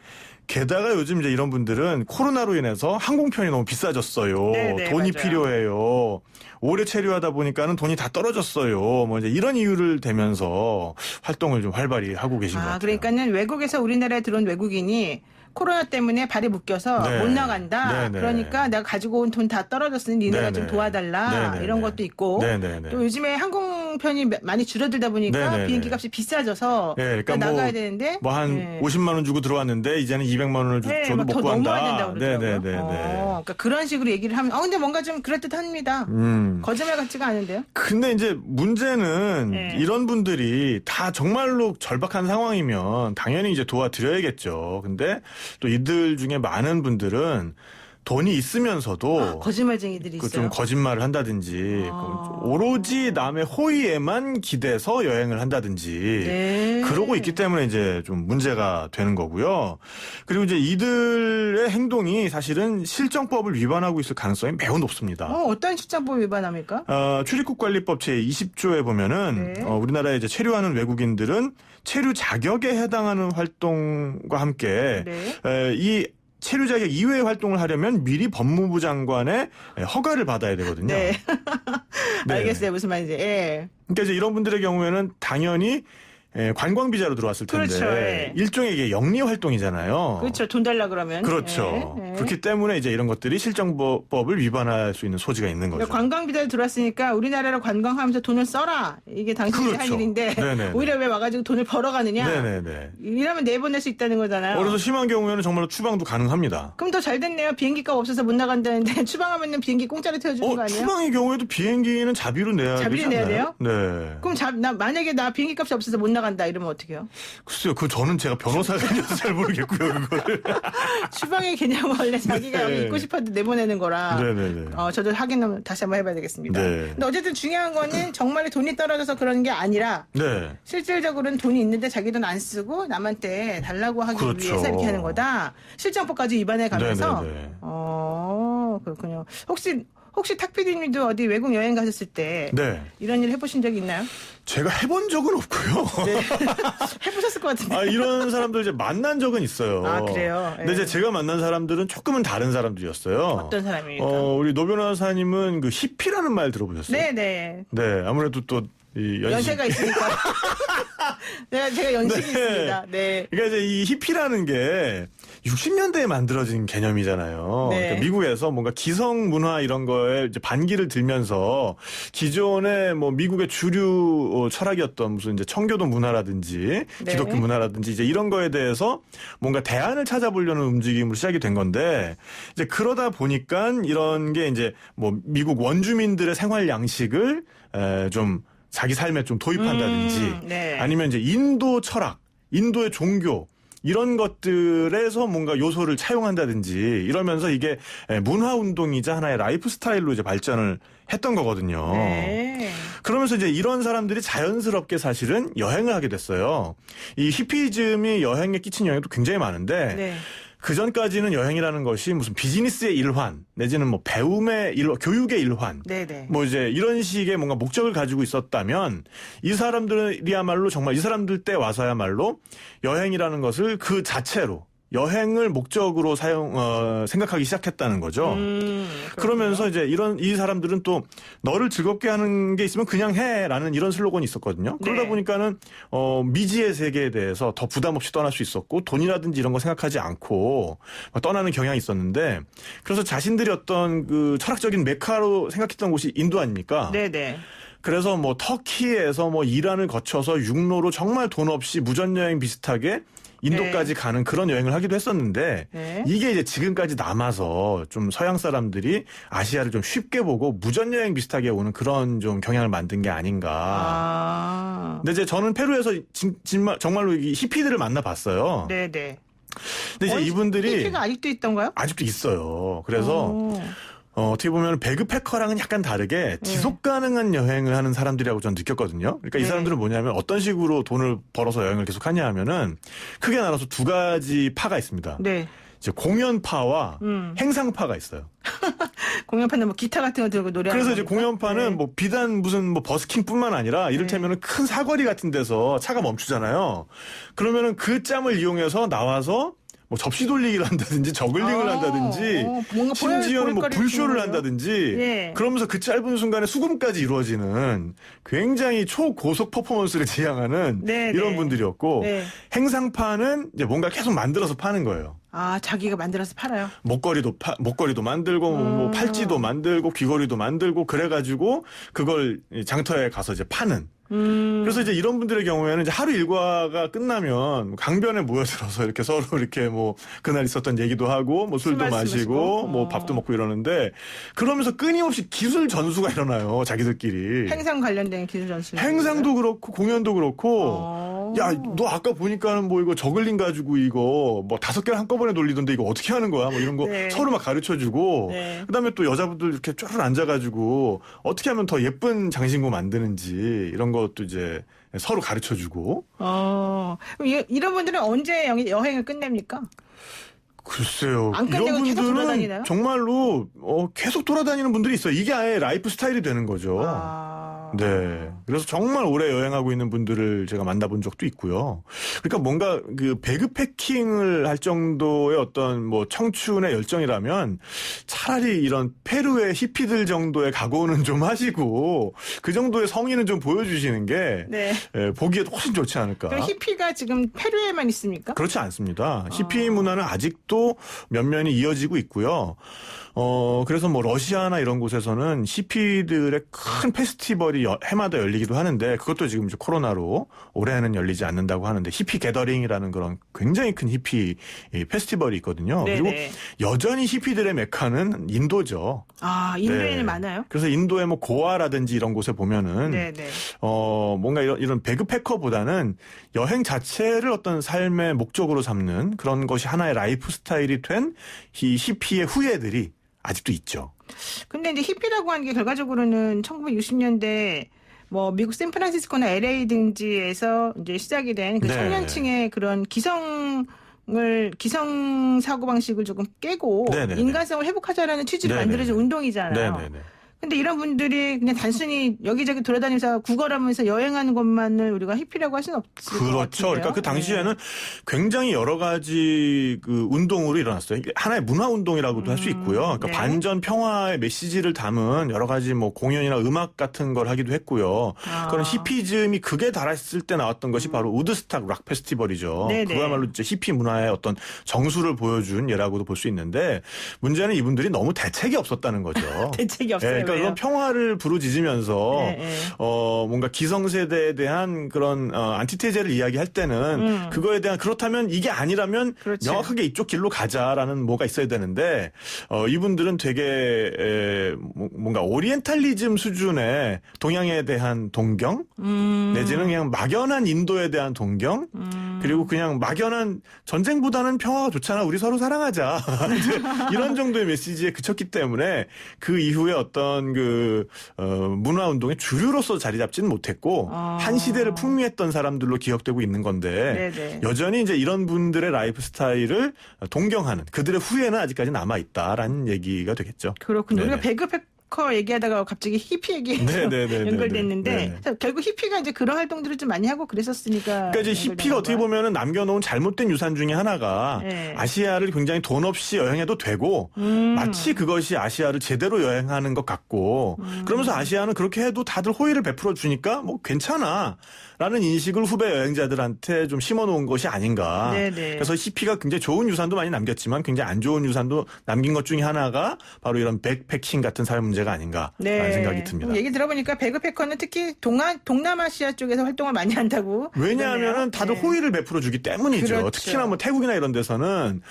[SPEAKER 10] 게다가 요즘 이제 이런 분들은 코로나로 인해서 항공편이 너무 비싸졌어요.
[SPEAKER 2] 네네,
[SPEAKER 10] 돈이
[SPEAKER 2] 맞아요.
[SPEAKER 10] 필요해요. 오래 체류하다 보니까는 돈이 다 떨어졌어요. 뭐 이제 이런 이유를 대면서 활동을 좀 활발히 하고 계신 것 같아요.
[SPEAKER 2] 그러니까는 외국에서 우리나라에 들어온 외국인이 코로나 때문에 발이 묶여서
[SPEAKER 10] 네.
[SPEAKER 2] 못 나간다.
[SPEAKER 10] 네네.
[SPEAKER 2] 그러니까 내가 가지고 온 돈 다 떨어졌으니 니네가 좀
[SPEAKER 10] 네네.
[SPEAKER 2] 도와달라.
[SPEAKER 10] 네네네.
[SPEAKER 2] 이런 것도 있고.
[SPEAKER 10] 네네네.
[SPEAKER 2] 또 요즘에 항공편이 많이 줄어들다 보니까
[SPEAKER 10] 네네네.
[SPEAKER 2] 비행기 값이 비싸져서
[SPEAKER 10] 네, 그러니까
[SPEAKER 2] 나가야 되는데.
[SPEAKER 10] 뭐 한
[SPEAKER 2] 네.
[SPEAKER 10] 50만 원 주고 들어왔는데 이제는 200만 원을 줘도
[SPEAKER 2] 더
[SPEAKER 10] 못 구한다.
[SPEAKER 2] 넘어야 된다고 그러더라고요.
[SPEAKER 10] 네네네.
[SPEAKER 2] 그러니까 그런 식으로 얘기를 하면 근데 뭔가 좀 그럴듯합니다. 거짓말 같지가 않은데요.
[SPEAKER 10] 근데 이제 문제는
[SPEAKER 2] 네.
[SPEAKER 10] 이런 분들이 다 정말로 절박한 상황이면 당연히 이제 도와드려야겠죠. 근데 또 이들 중에 많은 분들은 돈이 있으면서도
[SPEAKER 2] 거짓말쟁이들이
[SPEAKER 10] 그
[SPEAKER 2] 있어요.
[SPEAKER 10] 좀 거짓말을 한다든지 오로지 남의 호의에만 기대서 여행을 한다든지
[SPEAKER 2] 네.
[SPEAKER 10] 그러고 있기 때문에 이제 좀 문제가 되는 거고요. 그리고 이제 이들의 행동이 사실은 실정법을 위반하고 있을 가능성이 매우 높습니다.
[SPEAKER 2] 어떤 실정법 위반합니까?
[SPEAKER 10] 출입국관리법 제20조에 보면은
[SPEAKER 2] 네.
[SPEAKER 10] 우리나라에 이제 체류하는 외국인들은 체류 자격에 해당하는 활동과 함께
[SPEAKER 2] 네.
[SPEAKER 10] 이 체류 자격 이외의 활동을 하려면 미리 법무부 장관의 허가를 받아야 되거든요.
[SPEAKER 2] 네.
[SPEAKER 10] 네.
[SPEAKER 2] 알겠어요. 무슨 말인지. 예.
[SPEAKER 10] 그러니까 이제 이런 분들의 경우에는 당연히 관광 비자로 들어왔을 텐데
[SPEAKER 2] 그렇죠. 예.
[SPEAKER 10] 일종의 이게 영리 활동이잖아요.
[SPEAKER 2] 그렇죠. 돈 달라 그러면.
[SPEAKER 10] 그렇죠.
[SPEAKER 2] 예. 예.
[SPEAKER 10] 그렇기 때문에 이제 이런 것들이 실정법을 위반할 수 있는 소지가 있는 거죠.
[SPEAKER 2] 그러니까 관광 비자로 들어왔으니까 우리나라를 관광하면서 돈을 써라. 이게 당신이 할
[SPEAKER 10] 그렇죠.
[SPEAKER 2] 일인데
[SPEAKER 10] 네네네.
[SPEAKER 2] 오히려 왜 와가지고 돈을 벌어가느냐.
[SPEAKER 10] 네네네.
[SPEAKER 2] 이러면 내보낼 수 있다는 거잖아요.
[SPEAKER 10] 그래서 심한 경우에는 정말로 추방도 가능합니다.
[SPEAKER 2] 그럼 더 잘 됐네요. 비행기값 없어서 못 나간다는데 추방하면은 비행기 공짜로 태워주는 거 아니에요?
[SPEAKER 10] 추방의 경우에도 비행기는 자비로 내야
[SPEAKER 2] 자비로
[SPEAKER 10] 되지
[SPEAKER 2] 내야
[SPEAKER 10] 않나요?
[SPEAKER 2] 돼요?
[SPEAKER 10] 네.
[SPEAKER 2] 그럼 만약에 나 비행기값이 없어서 못 나간다 이러면 어떻게 해요?
[SPEAKER 10] 글쎄요. 저는 제가 변호사가 아니어서 잘 모르겠고요. 그거를.
[SPEAKER 2] 추방의 개념은 원래 자기가 여기
[SPEAKER 10] 네.
[SPEAKER 2] 있고 싶어도 내보내는 거라.
[SPEAKER 10] 네네네.
[SPEAKER 2] 저도 확인 다시 한번 해봐야 되겠습니다.
[SPEAKER 10] 네.
[SPEAKER 2] 근데 어쨌든 중요한 거는 정말 돈이 떨어져서 그런 게 아니라
[SPEAKER 10] 네.
[SPEAKER 2] 실질적으로는 돈이 있는데 자기 돈 안 쓰고 남한테 달라고 하기
[SPEAKER 10] 그렇죠.
[SPEAKER 2] 위해서 이렇게 하는 거다. 실정법까지 위반해 가면서.
[SPEAKER 10] 네네네.
[SPEAKER 2] 그렇군요. 혹시 탁 PD님도 어디 외국 여행 가셨을 때
[SPEAKER 10] 네.
[SPEAKER 2] 이런 일 해보신 적 있나요?
[SPEAKER 10] 제가 해본 적은 없고요.
[SPEAKER 2] 네. 해보셨을 것 같은데.
[SPEAKER 10] 이런 사람들 이제 만난 적은 있어요.
[SPEAKER 2] 그래요?
[SPEAKER 10] 근데 이제 제가 만난 사람들은 조금은 다른 사람들이었어요.
[SPEAKER 2] 어떤 사람입니까?
[SPEAKER 10] 우리 노 변호사님은 그 히피라는 말 들어보셨어요?
[SPEAKER 2] 네네.
[SPEAKER 10] 네, 아무래도 또 이
[SPEAKER 2] 연세가 있으니까. 제가 연식이
[SPEAKER 10] 네.
[SPEAKER 2] 있습니다. 네.
[SPEAKER 10] 그러니까 이제 이 히피라는 게 60년대에 만들어진 개념이잖아요.
[SPEAKER 2] 네.
[SPEAKER 10] 그러니까 미국에서 뭔가 기성 문화 이런 거에 이제 반기를 들면서 기존의 뭐 미국의 주류 철학이었던 무슨 이제 청교도 문화라든지
[SPEAKER 2] 네.
[SPEAKER 10] 기독교 문화라든지 이제 이런 거에 대해서 뭔가 대안을 찾아보려는 움직임으로 시작이 된 건데 이제 그러다 보니까 이런 게 이제 뭐 미국 원주민들의 생활 양식을 좀 자기 삶에 좀 도입한다든지
[SPEAKER 2] 네.
[SPEAKER 10] 아니면 이제 인도 철학, 인도의 종교 이런 것들에서 뭔가 요소를 차용한다든지 이러면서 이게 문화 운동이자 하나의 라이프 스타일로 이제 발전을 했던 거거든요.
[SPEAKER 2] 네.
[SPEAKER 10] 그러면서 이제 이런 사람들이 자연스럽게 사실은 여행을 하게 됐어요. 이 히피즘이 여행에 끼친 영향도 굉장히 많은데
[SPEAKER 2] 네.
[SPEAKER 10] 그 전까지는 여행이라는 것이 무슨 비즈니스의 일환 내지는 뭐 배움의 일환, 교육의 일환,
[SPEAKER 2] 네네.
[SPEAKER 10] 뭐 이제 이런 식의 뭔가 목적을 가지고 있었다면 이 사람들이야말로 정말 이 사람들 때 와서야말로 여행이라는 것을 그 자체로 여행을 목적으로 생각하기 시작했다는 거죠. 그러면서 이제 이 사람들은 또 너를 즐겁게 하는 게 있으면 그냥 해라는 이런 슬로건이 있었거든요. 그러다
[SPEAKER 2] 네.
[SPEAKER 10] 보니까는 미지의 세계에 대해서 더 부담 없이 떠날 수 있었고 돈이라든지 이런 거 생각하지 않고 떠나는 경향이 있었는데 그래서 자신들이 어떤 그 철학적인 메카로 생각했던 곳이 인도 아닙니까?
[SPEAKER 2] 네네.
[SPEAKER 10] 그래서 뭐 터키에서 뭐 이란을 거쳐서 육로로 정말 돈 없이 무전여행 비슷하게 인도까지 가는 그런 여행을 하기도 했었는데
[SPEAKER 2] 네.
[SPEAKER 10] 이게 이제 지금까지 남아서 좀 서양 사람들이 아시아를 좀 쉽게 보고 무전여행 비슷하게 오는 그런 좀 경향을 만든 게 아닌가. 근데 이제 저는 페루에서 정말로 이 히피들을 만나봤어요.
[SPEAKER 2] 네네.
[SPEAKER 10] 근데 이제 이분들이
[SPEAKER 2] 히피가 아직도 있던가요?
[SPEAKER 10] 아직도 있어요. 그래서 어떻게 보면 배그패커랑은 약간 다르게 지속 가능한 여행을 하는 사람들이라고 저는 느꼈거든요. 그러니까 이 사람들은 뭐냐면 어떤 식으로 돈을 벌어서 여행을 계속 하냐 하면은 크게 나눠서 두 가지 파가 있습니다.
[SPEAKER 2] 네.
[SPEAKER 10] 이제 공연파와 행상파가 있어요.
[SPEAKER 2] 공연파는 뭐 기타 같은 거 들고 노래하는
[SPEAKER 10] 그래서 이제
[SPEAKER 2] 겁니까?
[SPEAKER 10] 공연파는
[SPEAKER 2] 네.
[SPEAKER 10] 뭐 비단 무슨 뭐 버스킹뿐만 아니라 이를테면은 큰 사거리 같은 데서 차가 멈추잖아요. 그러면은 그 짬을 이용해서 나와서 뭐 접시 돌리기를 한다든지 저글링을 한다든지
[SPEAKER 2] 뭔가
[SPEAKER 10] 심지어는 뭐
[SPEAKER 2] 볼거리를
[SPEAKER 10] 불쇼를
[SPEAKER 2] 주는
[SPEAKER 10] 한다든지
[SPEAKER 2] 예.
[SPEAKER 10] 그러면서 그 짧은 순간에 수금까지 이루어지는 굉장히 초고속 퍼포먼스를 지향하는
[SPEAKER 2] 네,
[SPEAKER 10] 이런
[SPEAKER 2] 네.
[SPEAKER 10] 분들이었고
[SPEAKER 2] 네.
[SPEAKER 10] 행상파는 이제 뭔가 계속 만들어서 파는 거예요.
[SPEAKER 2] 자기가 만들어서 팔아요.
[SPEAKER 10] 목걸이도 만들고 뭐 팔찌도 만들고 귀걸이도 만들고 그래가지고 그걸 장터에 가서 이제 파는. 그래서 이제 이런 분들의 경우에는 이제 하루 일과가 끝나면 강변에 모여들어서 이렇게 서로 이렇게 뭐 그날 있었던 얘기도 하고 뭐 술도 마시고 뭐 밥도 먹고 이러는데 그러면서 끊임없이 기술 전수가 일어나요. 자기들끼리.
[SPEAKER 2] 행상 관련된 기술 전술.
[SPEAKER 10] 행상도 그렇고 공연도 그렇고 야, 너 아까 보니까는 뭐 이거 저글링 가지고 이거 뭐 5개를 한꺼번에 돌리던데 이거 어떻게 하는 거야? 뭐 이런 거
[SPEAKER 2] 네.
[SPEAKER 10] 서로 막 가르쳐주고
[SPEAKER 2] 네.
[SPEAKER 10] 그다음에 또 여자분들 이렇게 쫙 앉아가지고 어떻게 하면 더 예쁜 장신구 만드는지 이런 것도 이제 서로 가르쳐주고.
[SPEAKER 2] 그럼 이런 분들은 언제 여행을 끝냅니까?
[SPEAKER 10] 글쎄요.
[SPEAKER 2] 안 끝내고
[SPEAKER 10] 이런
[SPEAKER 2] 계속
[SPEAKER 10] 분들은
[SPEAKER 2] 돌아다니나요?
[SPEAKER 10] 정말로 계속 돌아다니는 분들이 있어요. 이게 아예 라이프 스타일이 되는 거죠. 네. 그래서 정말 오래 여행하고 있는 분들을 제가 만나본 적도 있고요. 그러니까 뭔가 그 배그패킹을 할 정도의 어떤 뭐 청춘의 열정이라면 차라리 이런 페루의 히피들 정도의 각오는 좀 하시고 그 정도의 성의는 좀 보여주시는 게
[SPEAKER 2] 네.
[SPEAKER 10] 보기에도 훨씬 좋지 않을까.
[SPEAKER 2] 그럼 히피가 지금 페루에만 있습니까?
[SPEAKER 10] 그렇지 않습니다. 히피 문화는 아직도 면면이 이어지고 있고요. 그래서 뭐 러시아나 이런 곳에서는 히피들의 큰 페스티벌이 해마다 열리기도 하는데 그것도 지금 이제 코로나로 올해는 열리지 않는다고 하는데 히피 게더링이라는 그런 굉장히 큰 히피 페스티벌이 있거든요.
[SPEAKER 2] 네네.
[SPEAKER 10] 그리고 여전히 히피들의 메카는 인도죠.
[SPEAKER 2] 인도에는
[SPEAKER 10] 네.
[SPEAKER 2] 많아요?
[SPEAKER 10] 그래서 인도의 뭐 고아라든지 이런 곳에 보면은
[SPEAKER 2] 네네.
[SPEAKER 10] 뭔가 이런 배그패커보다는 여행 자체를 어떤 삶의 목적으로 삼는 그런 것이 하나의 라이프 스타일이 된 이 히피의 후예들이 아직도 있죠.
[SPEAKER 2] 근데 이제 히피라고 하는 게 결과적으로는 1960년대 뭐 미국 샌프란시스코나 LA 등지에서 이제 시작이 된 그
[SPEAKER 10] 네.
[SPEAKER 2] 청년층의 그런 기성 사고 방식을 조금 깨고
[SPEAKER 10] 네네네.
[SPEAKER 2] 인간성을 회복하자라는 취지로
[SPEAKER 10] 네네네.
[SPEAKER 2] 만들어진 운동이잖아요.
[SPEAKER 10] 네네네.
[SPEAKER 2] 근데 이런 분들이 그냥 단순히 여기저기 돌아다니면서 구걸하면서 여행하는 것만을 우리가 히피라고 할 수는 없을 것
[SPEAKER 10] 그렇죠.
[SPEAKER 2] 같은데요.
[SPEAKER 10] 그러니까 그 당시에는 굉장히 여러 가지 그 운동으로 일어났어요. 이게 하나의 문화 운동이라고도 할 수 있고요. 그러니까
[SPEAKER 2] 네.
[SPEAKER 10] 반전 평화의 메시지를 담은 여러 가지 뭐 공연이나 음악 같은 걸 하기도 했고요. 그런 히피즘이 극에 달했을 때 나왔던 것이 바로 우드스탁 락 페스티벌이죠.
[SPEAKER 2] 네네.
[SPEAKER 10] 그야말로 이제 히피 문화의 어떤 정수를 보여준 예라고도 볼 수 있는데 문제는 이분들이 너무 대책이 없었다는 거죠.
[SPEAKER 2] 대책이 없어요.
[SPEAKER 10] 그러니까 그런 평화를 부르짖으면서
[SPEAKER 2] 네.
[SPEAKER 10] 뭔가 기성세대에 대한 그런 안티테제를 이야기할 때는 그거에 대한 그렇다면 이게 아니라면
[SPEAKER 2] 그렇죠.
[SPEAKER 10] 명확하게 이쪽 길로 가자라는 뭐가 있어야 되는데 이분들은 되게 뭔가 오리엔탈리즘 수준의 동양에 대한 동경 내지는 그냥 막연한 인도에 대한 동경 그리고 그냥 막연한 전쟁보다는 평화가 좋잖아 우리 서로 사랑하자 이런 정도의 메시지에 그쳤기 때문에 그 이후에 어떤 그 문화 운동의 주류로서 자리 잡지는 못했고 한 시대를 풍미했던 사람들로 기억되고 있는 건데
[SPEAKER 2] 네네.
[SPEAKER 10] 여전히 이제 이런 분들의 라이프 스타일을 동경하는 그들의 후예는 아직까지 남아 있다라는 얘기가 되겠죠.
[SPEAKER 2] 그렇군요.
[SPEAKER 10] 네네.
[SPEAKER 2] 우리가 배그패커 얘기하다가 갑자기 히피 얘기에
[SPEAKER 10] 네네네네네.
[SPEAKER 2] 연결됐는데 결국 히피가 이제 그런 활동들을 좀 많이 하고 그랬었으니까.
[SPEAKER 10] 그러니까 이제 히피가 어떻게 보면은 남겨놓은 잘못된 유산 중에 하나가
[SPEAKER 2] 네.
[SPEAKER 10] 아시아를 굉장히 돈 없이 여행해도 되고 마치 그것이 아시아를 제대로 여행하는 것 같고 그러면서 아시아는 그렇게 해도 다들 호의를 베풀어 주니까 뭐 괜찮아. 라는 인식을 후배 여행자들한테 좀 심어놓은 것이 아닌가.
[SPEAKER 2] 네네.
[SPEAKER 10] 그래서 히피가 굉장히 좋은 유산도 많이 남겼지만 굉장히 안 좋은 유산도 남긴 것 중에 하나가 바로 이런 백패킹 같은 삶 문제가 아닌가라는 생각이 듭니다.
[SPEAKER 2] 얘기 들어보니까 배그패커는 특히 동남아시아 쪽에서 활동을 많이 한다고.
[SPEAKER 10] 왜냐하면은 다들 호의를 베풀어 주기 때문이죠.
[SPEAKER 2] 그렇죠.
[SPEAKER 10] 특히나 뭐 태국이나 이런 데서는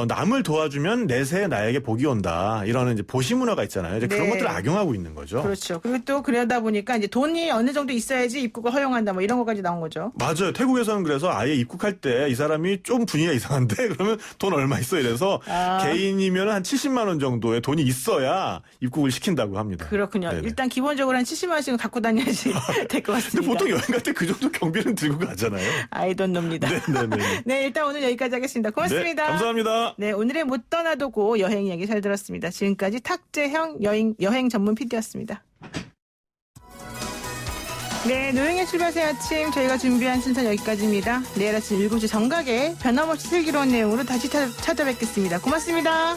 [SPEAKER 10] 남을 도와주면 내세 나에게 복이 온다. 이런 이제 보시 문화가 있잖아요. 이제 그런
[SPEAKER 2] 네.
[SPEAKER 10] 것들을 악용하고 있는 거죠.
[SPEAKER 2] 그렇죠. 그리고 또 그러다 보니까 이제 돈이 어느 정도 있어야지 입국을 허용한다 뭐 이런 것까지 나온 거죠.
[SPEAKER 10] 맞아요. 태국에서는 그래서 아예 입국할 때 이 사람이 좀 분위기가 이상한데 그러면 돈 얼마 있어 이래서 개인이면 한 70만 원 정도의 돈이 있어야 입국을 시킨다고 합니다.
[SPEAKER 2] 그렇군요.
[SPEAKER 10] 네네.
[SPEAKER 2] 일단 기본적으로 한 70만 원씩은 갖고 다녀야지 될 것 같습니다.
[SPEAKER 10] 근데 보통 여행 갈 때 그 정도 경비는 들고 가잖아요.
[SPEAKER 2] 아이돈 놈니다.
[SPEAKER 10] 네네네.
[SPEAKER 2] 네, 일단 오늘 여기까지 하겠습니다. 고맙습니다.
[SPEAKER 10] 네, 감사합니다.
[SPEAKER 2] 네, 오늘의 못 떠나도 고 여행 이야기 잘 들었습니다. 지금까지 탁재형 여행 전문 PD였습니다. 네, 노영의 출발새 아침 저희가 준비한 순서는 여기까지입니다. 내일 아침 7시 정각에 변함없이 슬기로운 내용으로 다시 찾아뵙겠습니다. 고맙습니다.